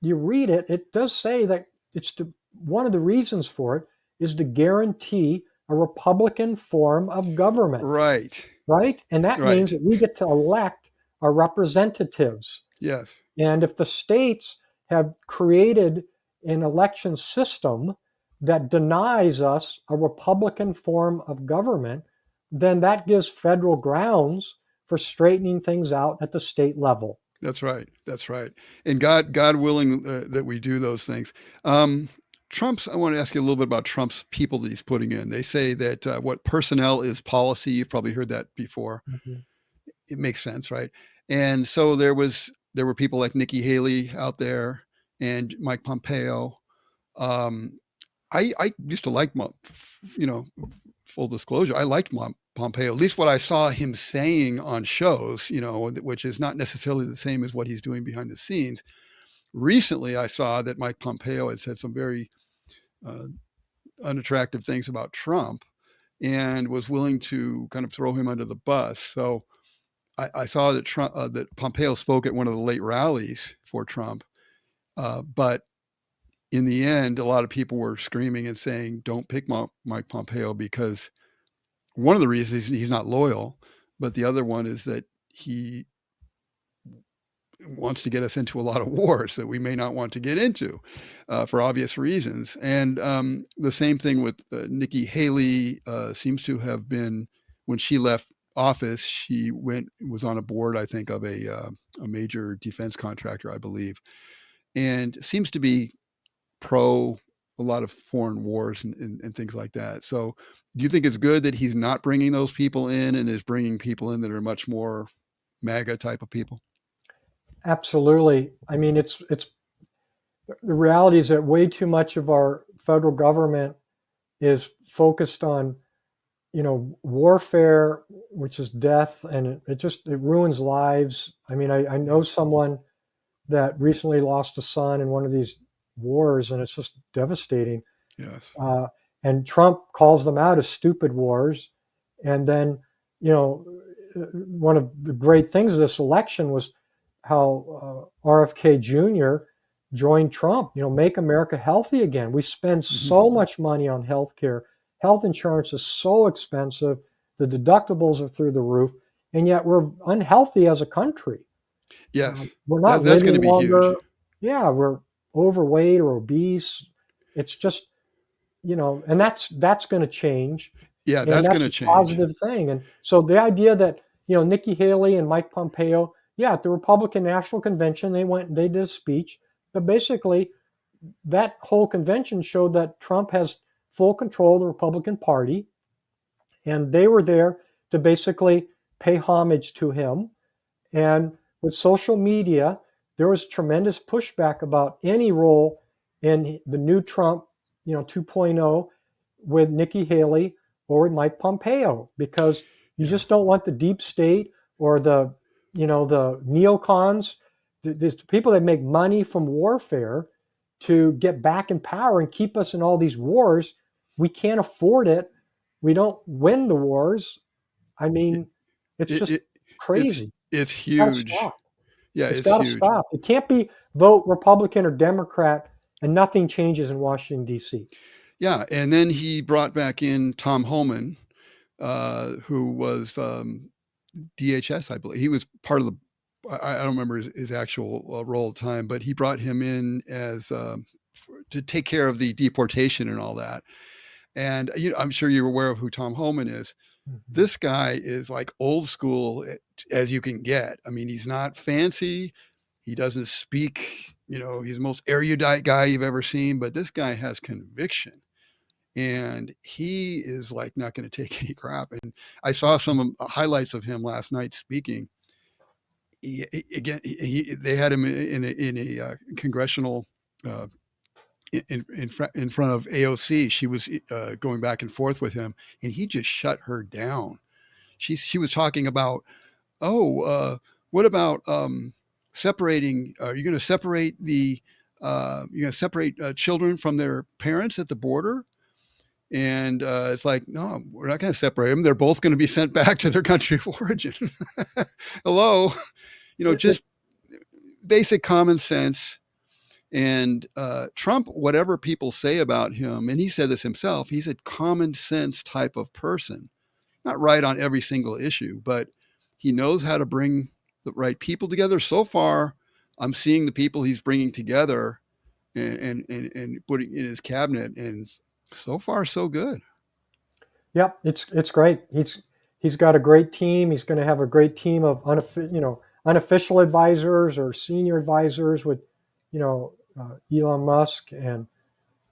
you read it, it does say that one of the reasons for it is to guarantee a Republican form of government, Right. right? And that means Right. that we get to elect our representatives. Yes. And if the states have created an election system that denies us a Republican form of government, then that gives federal grounds for straightening things out at the state level. That's right. That's right. And God willing that we do those things. Um, I want to ask you a little bit about Trump's people that he's putting in. They say that what personnel is policy. You've probably heard that before. Mhm. It makes sense, right? And so there were people like Nikki Haley out there and Mike Pompeo. Um, I used to like, you know, full disclosure, I liked Pompeo, at least what I saw him saying on shows, which is not necessarily the same as what he's doing behind the scenes. Recently, I saw that Mike Pompeo had said some very uh, unattractive things about Trump and was willing to kind of throw him under the bus. So I saw that that Pompeo spoke at one of the late rallies for Trump, but in the end, a lot of people were screaming and saying, "Don't pick Mike Pompeo," because one of the reasons he's not loyal, but the other one is that he wants to get us into a lot of wars that we may not want to get into for obvious reasons. And the same thing with Nikki Haley seems to have been, when she left office, she was on a board, I think, of a major defense contractor, I believe, and seems to be pro a lot of foreign wars and things like that. So, do you think it's good that he's not bringing those people in and is bringing people in that are much more MAGA type of people? Absolutely. I mean, it's the reality is that way too much of our federal government is focused on, warfare, which is death, and it ruins lives. I mean, I know Yeah. someone that recently lost a son in one of these wars, and it's just devastating. Yes. Uh, and Trump calls them out as stupid wars. And then, you know, one of the great things of this election was how RFK Jr. joined Trump. Make America healthy again. We spend Hmm. so much money on health care. Health insurance is so expensive. The deductibles are through the roof. And yet we're unhealthy as a country. Yes. We're not That's going living to be huge. longer. Yeah, we're overweight or obese. It's just, and that's going to change, Yeah, and that's going that's to a change. positive thing. And so the idea that Nikki Haley and Mike Pompeo, yeah, at the Republican National Convention, they did a speech, but basically that whole convention showed that Trump has full control of the Republican Party, and they were there to basically pay homage to him. And with social media, there was tremendous pushback about any role in the new Trump, 2.0 with Nikki Haley or with Mike Pompeo, because you Yeah. just don't want the deep state or the neocons, the people that make money from warfare to get back in power and keep us in all these wars. We can't afford it. We don't win the wars. I It, mean, it's it, just it crazy. it's Got to huge. stop. Yeah, It's it's got to huge. stop. It can't be vote Republican or Democrat and nothing changes in Washington, D.C. Yeah, and then he brought back in Tom Homan, who was DHS, I believe. He was part of the. I don't remember his actual role at the time, but he brought him in as to take care of the deportation and all that. And I'm sure you're aware of who Tom Homan is. Mhm. This guy is like old school as you can get. I mean, he's not fancy. He doesn't speak, he's the most erudite guy you've ever seen, but this guy has conviction and he is like not going to take any crap. And I saw some highlights of him last night speaking. They had him in a congressional uh, in front of AOC. She was going back and forth with him, and he just shut her down. She was talking about, oh, what about separating? Are you going to separate you're going to separate children from their parents at the border? And it's like, no, we're not going to separate them. They're both going to be sent back to their country of origin. Hello, It, just basic common sense. And Trump, whatever people say about him, and he said this himself, he's a common sense type of person. Not right on every single issue, but he knows how to bring the right people together. So far, I'm seeing the people he's bringing together and putting in his cabinet, and so far, so good. yep, it's great. He's got a great team. He's going to have a great team of unofficial advisors or senior advisors with Elon Musk and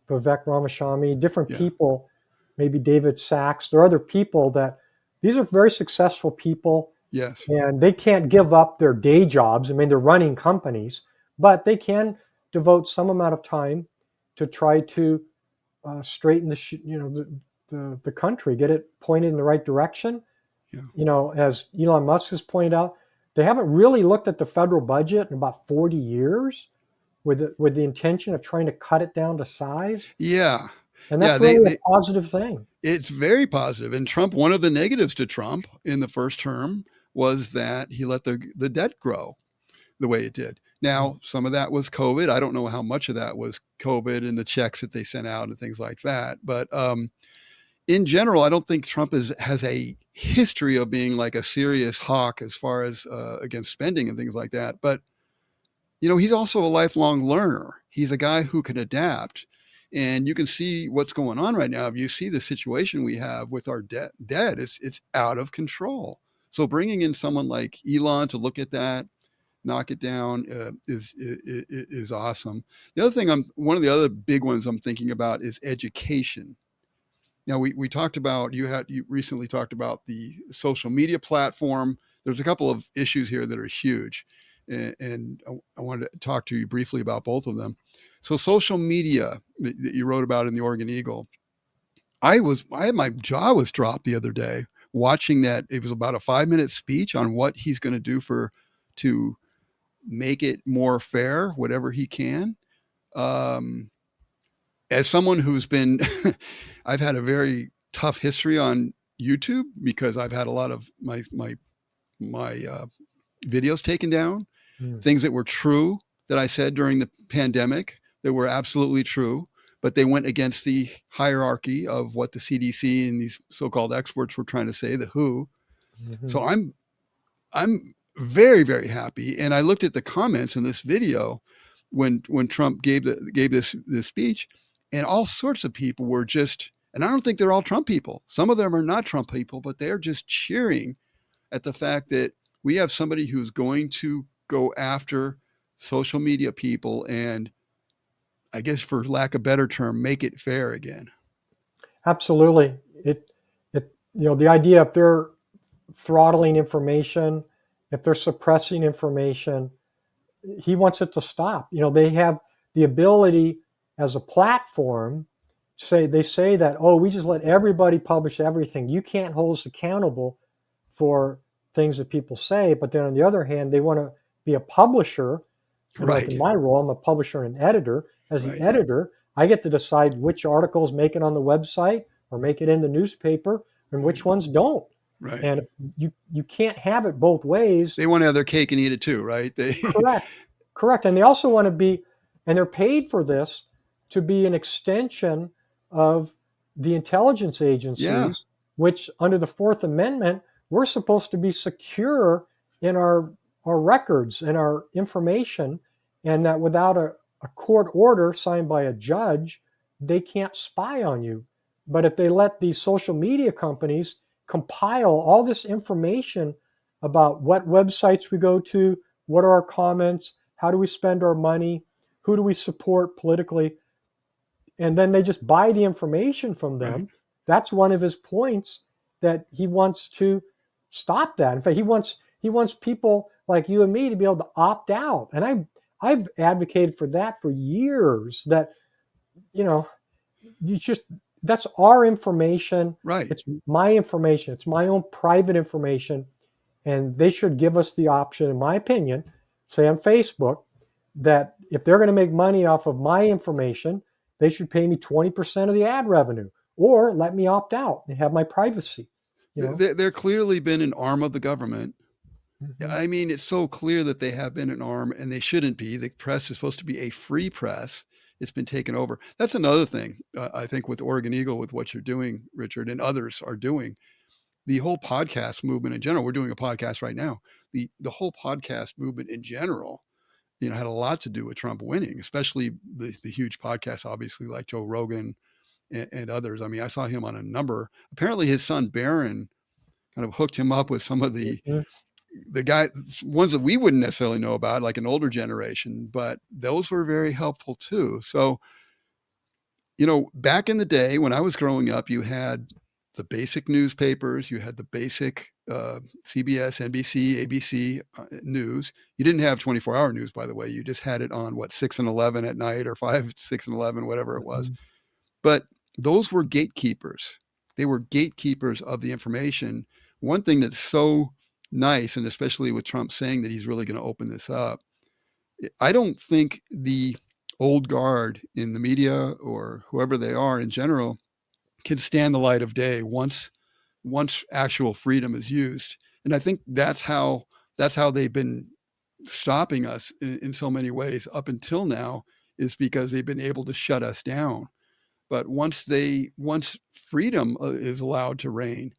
Vivek Ramaswamy, different Yeah. people, maybe David Sachs. There are other people that these are very successful people, Yes. and they can't give up their day jobs. I mean, they're running companies, but they can devote some amount of time to try to straighten the country, get it pointed in the right direction. Yeah. As Elon Musk has pointed out, they haven't really looked at the federal budget in about 40 years with the intention of trying to cut it down to size. Yeah. And Yeah. that's really a positive thing. It's very positive. And Trump, one of the negatives to Trump in the first term was that he let the debt grow the way it did. Now, some of that was COVID. I don't know how much of that was COVID and the checks that they sent out and things like that. But in general, I don't think Trump has a history of being like a serious hawk as far as against spending and things like that. But he's also a lifelong learner. He's a guy who can adapt. And you can see what's going on right now. If you see the situation we have with our debt, it's out of control. So bringing in someone like Elon to look at that, knock it down, is awesome. The other thing, one of the other big ones I'm thinking about is education. Now we talked about you recently talked about the social media platform. There's a couple of issues here that are huge, and I wanted to talk to you briefly about both of them. So social media that you wrote about in the Oregon Eagle, I had my jaw was dropped the other day watching that. It was about a 5-minute speech on what he's going to do to make it more fair, whatever he can. Um, as someone who's been, I've had a very tough history on YouTube because I've had a lot of my videos taken down, Mm. things that were true that I said during the pandemic that were absolutely true, but they went against the hierarchy of what the CDC and these so-called experts were trying to say, the WHO. Hmm. So I'm very, very happy. And I looked at the comments in this video when Trump gave this speech, and all sorts of people were just, and I don't think they're all Trump people. Some of them are not Trump people, but they're just cheering at the fact that we have somebody who's going to go after social media people and, I guess for lack of a better term, make it fair again. Absolutely. The idea, if they're throttling information, if they're suppressing information, he wants it to stop. They have the ability as a platform. They say that, oh, we just let everybody publish everything. You can't hold us accountable for things that people say. But then on the other hand, they want to be a publisher. And like in Right, my role, I'm a publisher and an editor. As the right, editor, I get to decide which articles make it on the website or make it in the newspaper and right, which ones don't. right. And you can't have it both ways. They want to have their cake and eat it too, right? They, Correct. Correct. And they also want to be, and they're paid for this, to be an extension of the intelligence yeah, agencies, which under the Fourth Amendment, we're supposed to be secure in our records and our information, and that without a court order signed by a judge, they can't spy on you. But if they let these social media companies compile all this information about what websites we go to, what are our comments, how do we spend our money, who do we support politically, and then they just buy the information from right. them. That's one of his points, that he wants to stop that. In fact, he wants people like you and me to be able to opt out. And I've advocated for that for years, that you know you just that's our information. Right. It's my information. It's my own private information. And they should give us the option, in my opinion, say on Facebook, that if they're going to make money off of my information, they should pay me 20% of the ad revenue, or let me opt out and have my privacy. You know. They're clearly been an arm of the government. Mm-hmm. I mean, it's so clear that they have been an arm and they shouldn't be. The press is supposed to be a free press. It's been taken over. That's another thing, I think, with Oregon Eagle, with what you're doing, Richard, and others are doing. The whole podcast movement in general, we're doing a podcast right now. The whole podcast movement in general, had a lot to do with Trump winning, especially the huge podcasts, obviously, like Joe Rogan and others. I mean, I saw him on a number. Apparently, his son Barron kind of hooked him up with some of Mm-hmm. the guy ones that we wouldn't necessarily know about, like an older generation, but those were very helpful too. So, back in the day when I was growing up, you had the basic newspapers, you had the basic CBS, NBC, ABC news. You didn't have 24-hour news, by the way. You just had it on 6 and 11 at night, or 5, 6 and 11, whatever it was. Mm-hmm. But those were gatekeepers. They were gatekeepers of the information. One thing that's so nice, and especially with Trump saying that he's really going to open this up, I don't think the old guard in the media or whoever they are in general can stand the light of day once actual freedom is used. And I think that's how they've been stopping us in so many ways up until now, is because they've been able to shut us down. But once freedom is allowed to reign,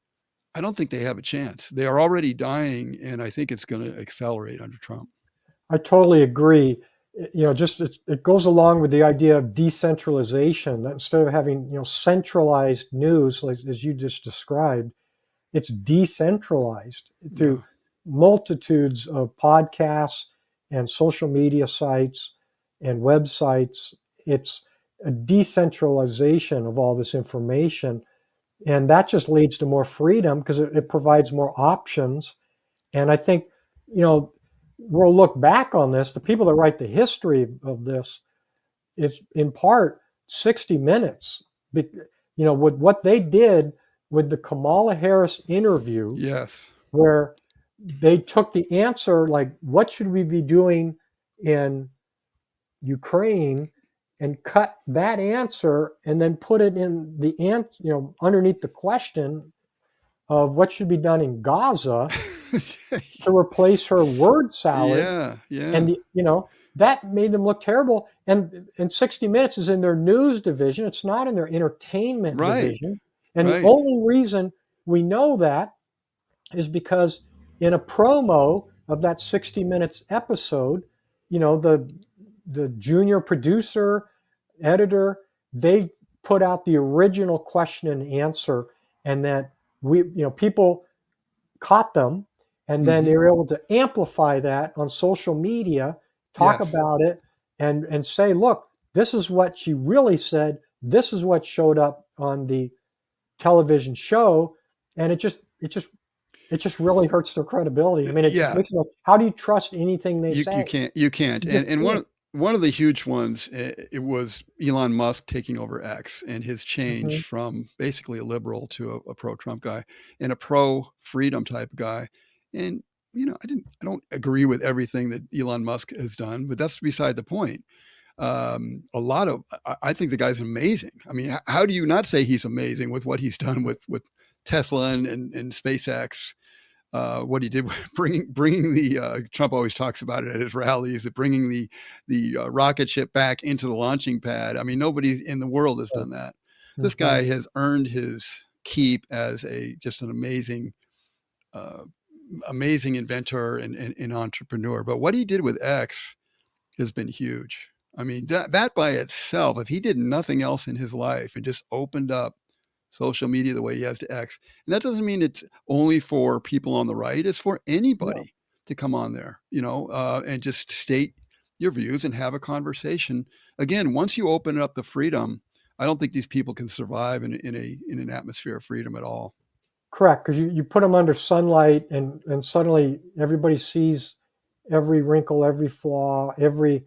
I don't think they have a chance. They are already dying, and I think it's going to accelerate under Trump. I totally agree. Just it goes along with the idea of decentralization. That instead of having centralized news, like as you just described, it's decentralized Yeah, through multitudes of podcasts and social media sites and websites. It's a decentralization of all this information. And that just leads to more freedom because it provides more options. And I think, you know, we'll look back on this. The people that write the history of this is in part 60 Minutes. With what they did with the Kamala Harris interview, Yes. where they took the answer, like, what should we be doing in Ukraine, and cut that answer and then put it in the underneath the question of what should be done in Gaza to replace her word salad. Yeah, yeah. And that made them look terrible. And 60 Minutes is in their news division. It's not in their entertainment Right, division. And the right. only reason we know that is because in a promo of that 60 Minutes episode, the junior producer, editor, they put out the original question and answer, and that people caught them, and then they Mhm. were able to amplify that on social media, talk Yes. about it, and say, look, this is what she really said. This is what showed up on the television show, and it just really hurts their credibility. I mean, it just Yeah. makes it like, how do you trust anything they You say? can't, You just and can't. one of the huge ones, it was Elon Musk taking over X and his change Hmm. from basically a liberal to a pro-Trump guy and a pro-freedom type guy, and, I don't agree with everything that Elon Musk has done, but that's beside the point. A lot of I think the guy's amazing. I mean, how do you not say he's amazing with what he's done with Tesla and SpaceX, what he did with bringing the Trump always talks about it at his rallies, that bringing the rocket ship back into the launching pad. I mean, nobody in the world has done that. This Hmm. guy has earned his keep as a just an uh, amazing inventor and entrepreneur. But what he did with X has been huge. I mean, that by itself, if he did nothing else in his life and just opened up social media the way he has to X, and that doesn't mean it's only for people on the right, it's for No, anybody to come on there, and just state your views and have a conversation. Again, once you open up the freedom, I don't think these people can survive in an atmosphere of freedom at all. correct. Because you put them under sunlight, and suddenly everybody sees every wrinkle, every flaw, every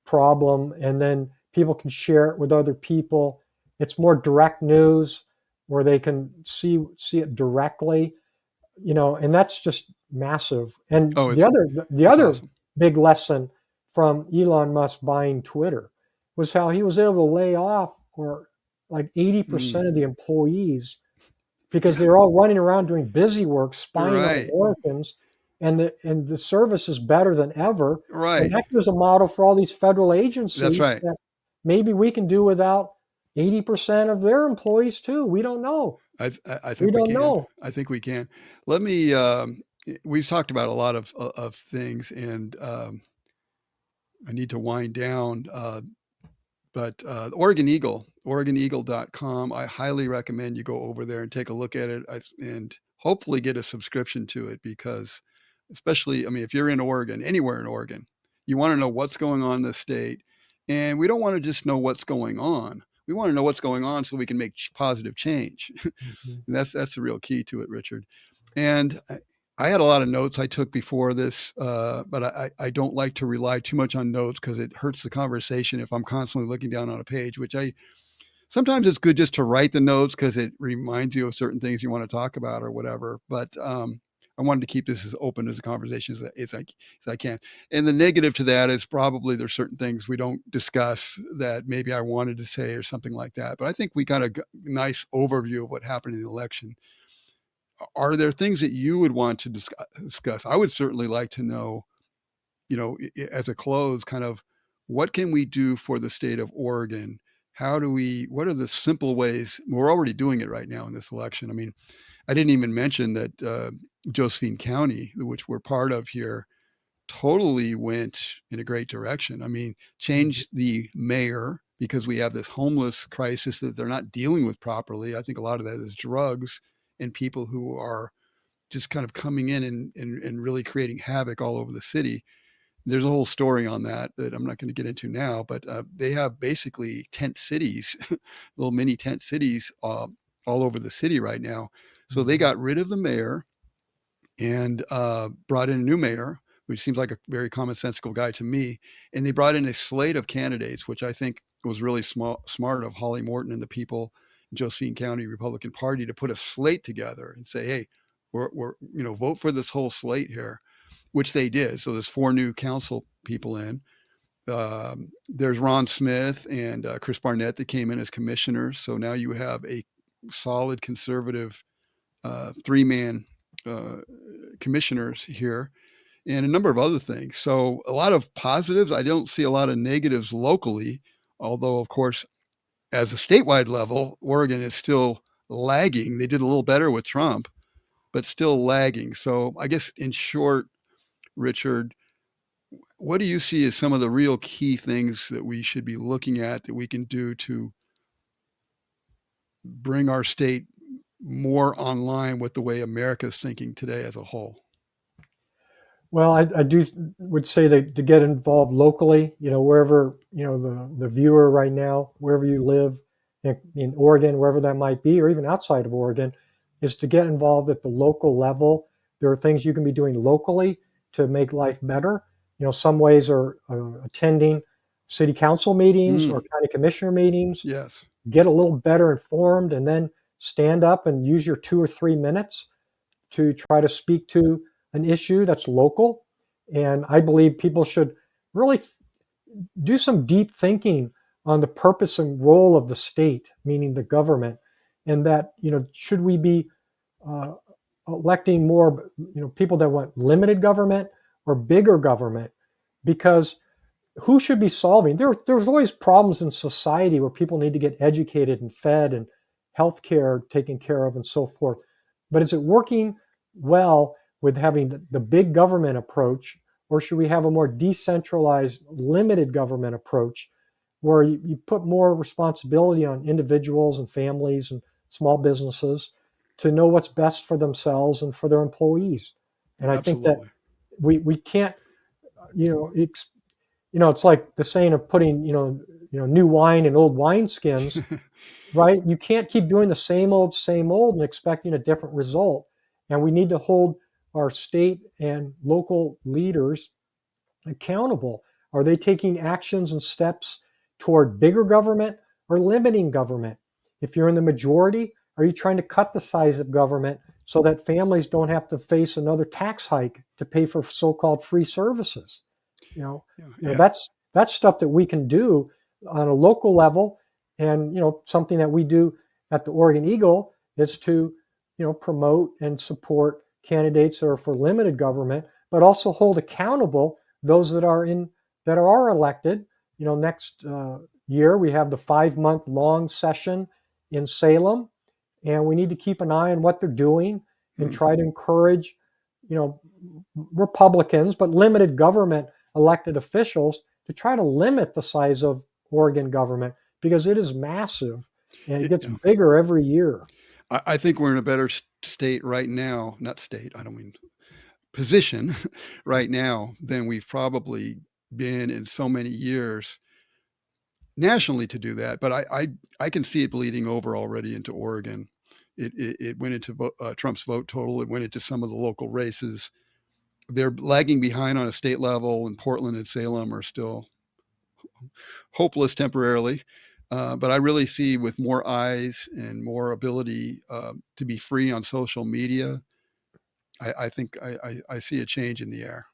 problem, and then people can share it with other people. It's more direct news where they can see it directly, and that's just massive. And Oh, the it's other awesome. big lesson from Elon Musk buying Twitter was how he was able to lay off or like Mm, 80% of the employees because they're all running around doing busy work, spying on right, Americans, and the service is better than ever. And right. that gives a model for all these federal That's agencies right. that maybe we can do without 80% of their employees too. We don't know. I We think we don't can. know. I think we can. Let me. We've talked about a lot of things, and I need to wind down. But the Oregon Eagle, OregonEagle.com. I highly recommend you go over there and take a look at it, and hopefully get a subscription to it because, especially, I mean, if you're in Oregon, anywhere in Oregon, you want to know what's going on in the state, and we don't want to just know what's going on. We want to know what's going on so we can make positive change. Mhm. And that's the real key to it, Richard. And I had a lot of notes I took before this, but I don't like to rely too much on notes because it hurts the conversation if I'm constantly looking down on a page, which I sometimes it's good just to write the notes because it reminds you of certain things you want to talk about or whatever. But I wanted to keep this as open as a conversation as I can. And the negative to that is probably there's certain things we don't discuss that maybe I wanted to say or something like that. But I think we got a nice overview of what happened in the election. Are there things that you would want to discuss? I would certainly like to know, as a close, kind of what can we do for the state of Oregon? What are the simple ways? We're already doing it right now in this election. I mean, I didn't even mention that Josephine County, which we're part of here, totally went in a great direction. I mean, Mhm. changed the mayor because we have this homeless crisis that they're not dealing with properly. I think a lot of that is drugs and people who are just kind of coming in and really creating havoc all over the city. There's a whole story on that that I'm not going to get into now, but they have basically tent cities, little mini tent cities all over the city right now. So they Mhm. got rid of the mayor and brought in a new mayor, which seems like a very commonsensical guy to me. And they brought in a slate of candidates, which I think was really smart of Holly Morton and the people in Josephine County Republican Party to put a slate together and say, hey, we're vote for this whole slate here, which they did. So there's 4 new council people in. There's Ron Smith and Chris Barnett that came in as commissioners. So now you have a solid conservative 3-man commissioners here, and a number of other things. So a lot of positives. I don't see a lot of negatives locally, although, of course, as a statewide level, Oregon is still lagging. They did a little better with Trump, but still lagging. So I guess in short, Richard, what do you see as some of the real key things that we should be looking at that we can do to bring our state more online with the way America's thinking today as a whole? Well, I do would say that to get involved locally, wherever, the viewer right now, wherever you live in Oregon, wherever that might be, or even outside of Oregon, is to get involved at the local level. There are things you can be doing locally to make life better. Some ways are attending city council meetings or Mm, county commissioner meetings, yes, get a little better informed, and then stand up and use your 2 or 3 minutes to try to speak to an issue that's local. And I believe people should really do some deep thinking on the purpose and role of the state, meaning the government, and that, should we be uh, electing more, people that want limited government or bigger government? Because who should be solving? There's always problems in society where people need to get educated and fed and healthcare taken care of and so forth. But is it working well with having the big government approach, or should we have a more decentralized, limited government approach where you put more responsibility on individuals and families and small businesses to know what's best for themselves and for their employees? And I think that absolutely. we can't, you know, it's like the saying of putting, new wine in old wineskins, right? You can't keep doing the same old and expecting a different result. And we need to hold our state and local leaders accountable. Are they taking actions and steps toward bigger government or limiting government? If you're in the majority, are you trying to cut the size of government so that families don't have to face another tax hike to pay for so-called free services? You know, Yeah, you know, that's stuff that we can do on a local level, and something that we do at the Oregon Eagle is to promote and support candidates that are for limited government, but also hold accountable those that are elected. Next year we have the 5-month long session in Salem, and we need to keep an eye on what they're doing and mm, try to encourage, you know, Republicans, but limited government elected officials to try to limit the size of Oregon government because it is massive and it gets yeah. bigger every year. I think we're in a better state right now, not state, I don't mean position right now than we've probably been in so many years nationally to do that. But I can see it bleeding over already into Oregon. It went into Trump's vote total. It went into some of the local races. They're lagging behind on a state level, and Portland and Salem are still hopeless temporarily. But I really see with more eyes and more ability to be free on social media, I think I see a change in the air.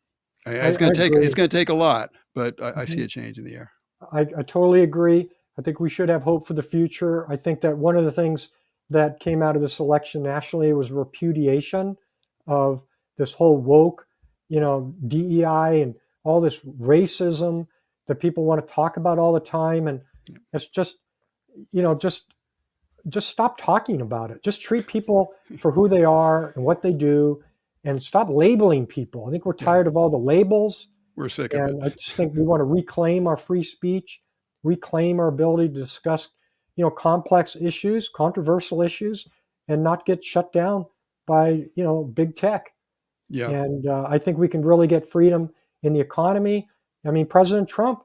I, I It's agree. going to take a lot, but I see Mhm. a change in the air. I totally agree. I think we should have hope for the future. I think that one of the things that came out of this election nationally was repudiation of this whole woke, DEI and all this racism that people want to talk about all the time. And it's just, you know, just stop talking about it. Just treat people for who they are and what they do, and stop labeling people. I think we're Yeah, tired of all the labels, we're sick of it. and I just think we want to reclaim our free speech, reclaim our ability to discuss, complex issues, controversial issues, and not get shut down by, big tech. Yeah, And I think we can really get freedom in the economy. I mean, President Trump,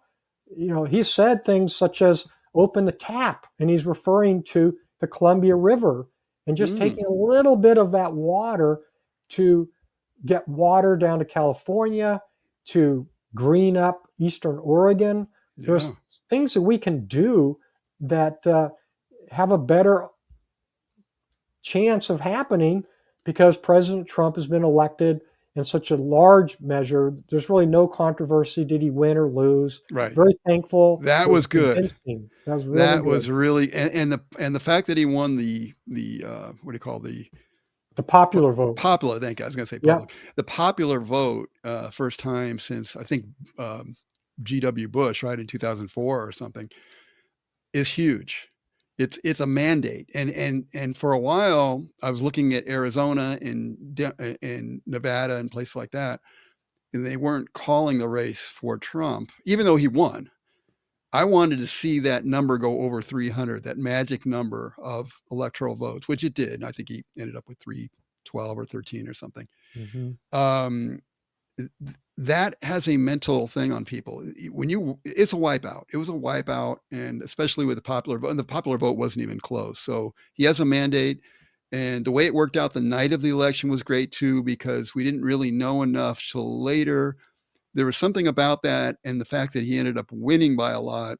he said things such as open the tap, and he's referring to the Columbia River and just mm, taking a little bit of that water to get water down to California to green up Eastern Oregon. Yeah. There's things that we can do that have a better chance of happening because President Trump has been elected in such a large measure. There's really no controversy. Did he win or lose? Right. Very thankful. That It was was good. convincing. That was really That good. was really, and the fact that he won what do you call The popular vote. popular, thank you, I was gonna say Yeah. public. The popular vote, first time since I think, G.W. Bush, right, in 2004 or something, is huge. It's a mandate, and for a while, I was looking at Arizona and Nevada and places like that, and they weren't calling the race for Trump, even though he won. I wanted to see that number go over 300, that magic number of electoral votes, which it did. I think he ended up with 312 or 13 or something. Hmm. Um, that has a mental thing on people. It's a wipeout. It was a wipeout, and especially with the popular vote. And the popular vote wasn't even close. So he has a mandate, and the way it worked out the night of the election was great too, because we didn't really know enough till later. There was something about that, and the fact that he ended up winning by a lot.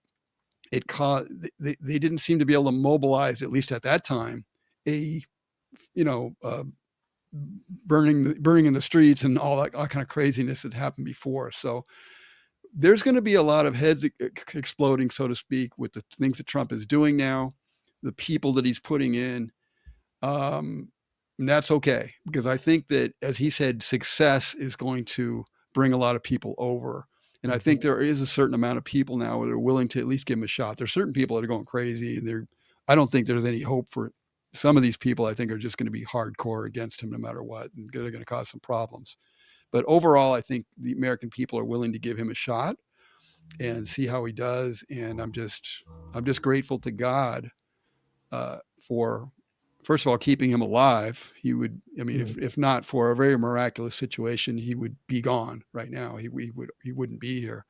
It caused they didn't seem to be able to mobilize, at least at that time, a you know burning in the streets and all kind of craziness that happened before. So there's going to be a lot of heads exploding, so to speak, with the things that Trump is doing now, the people that he's putting in. Um, and that's okay, because I think that, as he said, success is going to bring a lot of people over. And I think Hmm. there is a certain amount of people now that are willing to at least give him a shot. There's certain people that are going crazy, and I don't think there's any hope for some of these people. I think are just going to be hardcore against him no matter what, and they're going to cause some problems. But overall, I think the American people are willing to give him a shot and see how he does. And I'm just grateful to God for, first of all, keeping him alive. He would, I mean, if not for a very miraculous situation, he would be gone right now. He wouldn't be here.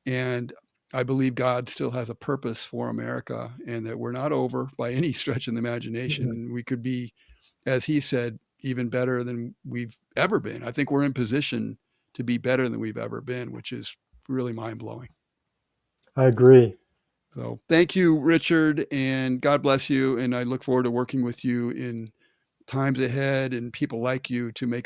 And I believe God still has a purpose for America, and that we're not over by any stretch of the Hmm. imagination. We could be, as he said, even better than we've ever been. I think we're in position to be better than we've ever been, which is really mind blowing. I agree. So thank you, Richard, and God bless you. And I look forward to working with you in times ahead, and people like you to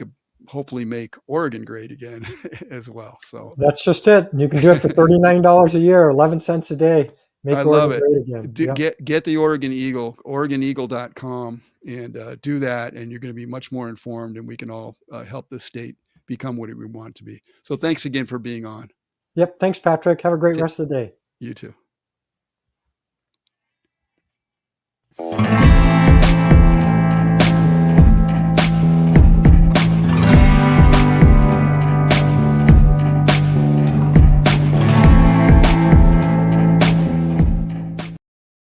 hopefully make Oregon great again as well. So That's just it. You can do it for $39 a year, 11 cents a day. I Make love Oregon it. great again. Yep. Get the Oregon Eagle, OregonEagle.com, and do that, and you're going to be much more informed, and we can all help this state become what we want to be. So thanks again for being on. Yep. Thanks, Patrick. Have a great T- rest of the day. you too.